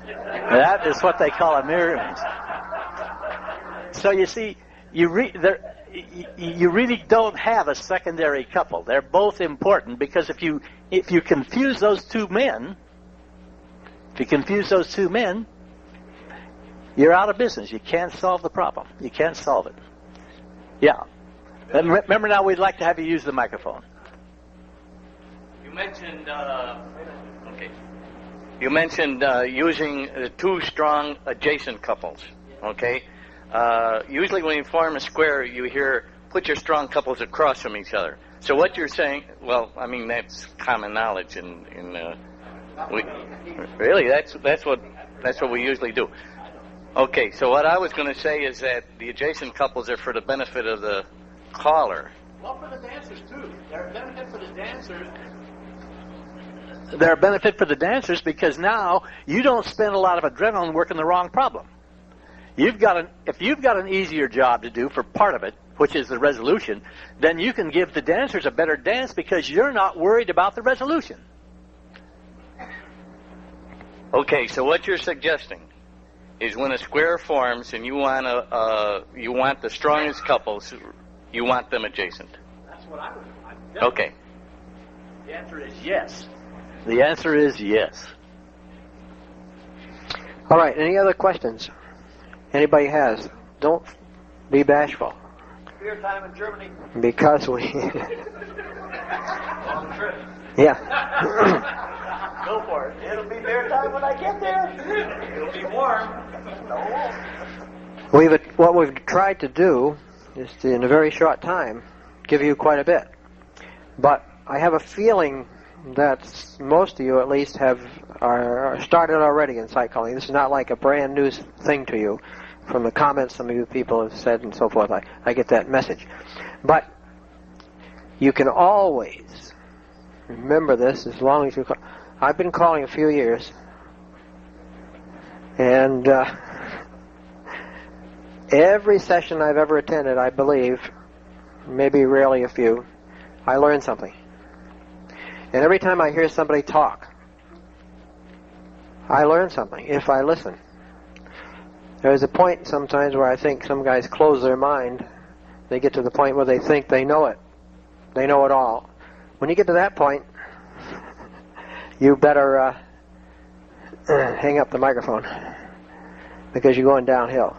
That is what they call a mirror image. So you see, you really don't have a secondary couple. They're both important because if you confuse those two men, you're out of business. You can't solve the problem. You can't solve it. Yeah. And remember now, we'd like to have you use the microphone. You mentioned You mentioned using two strong adjacent couples. Okay. Usually when you form a square, you hear put your strong couples across from each other. So what you're saying, well, I mean that's common knowledge really that's what we usually do. Okay, so what I was going to say is that the adjacent couples are for the benefit of the caller. Well, for the dancers too. They're a benefit for the dancers. They're a benefit for the dancers because now you don't spend a lot of adrenaline working the wrong problem. If you've got an easier job to do for part of it, which is the resolution, then you can give the dancers a better dance because you're not worried about the resolution. Okay, so what you're suggesting is when a square forms and you want the strongest couples, you want them adjacent. That's what I would. Okay. The answer is yes. The answer is yes. All right, any other questions? Anybody has? Don't be bashful. Beer time in Germany. Because we... Long trip. Yeah. Go for it. It'll be beer time when I get there. It'll be warm. What we've tried to do is to, in a very short time, give you quite a bit. But I have a feeling that most of you, at least, are started already in sight calling. This is not like a brand new thing to you. From the comments some of you people have said and so forth, I get that message. But you can always remember this as long as you call. I've been calling a few years, and every session I've ever attended, I believe, maybe rarely a few, I learn something. And every time I hear somebody talk, I learn something if I listen. There's a point sometimes where I think some guys close their mind. They get to the point where they think they know it. They know it all. When you get to that point, you better hang up the microphone because you're going downhill.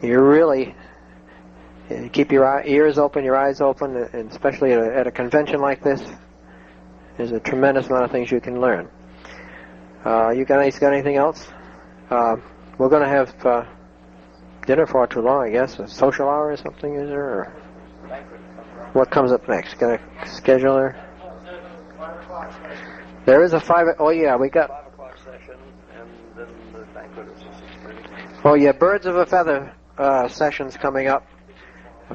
You really keep your ears open, your eyes open, and especially at a convention like this, there's a tremendous amount of things you can learn. You guys got anything else? We're going to have dinner for too long, I guess. A social hour or something, is there? Or what comes up next? Got a scheduler? There is a 5. Oh yeah, we got 5 o'clock session, and then the banquet is 6:30. Oh yeah, Birds of a Feather sessions coming up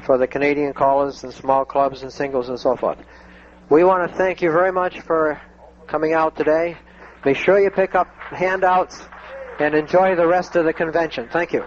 for the Canadian callers and small clubs and singles and so forth. We want to thank you very much for coming out today. Be sure you pick up handouts and enjoy the rest of the convention. Thank you.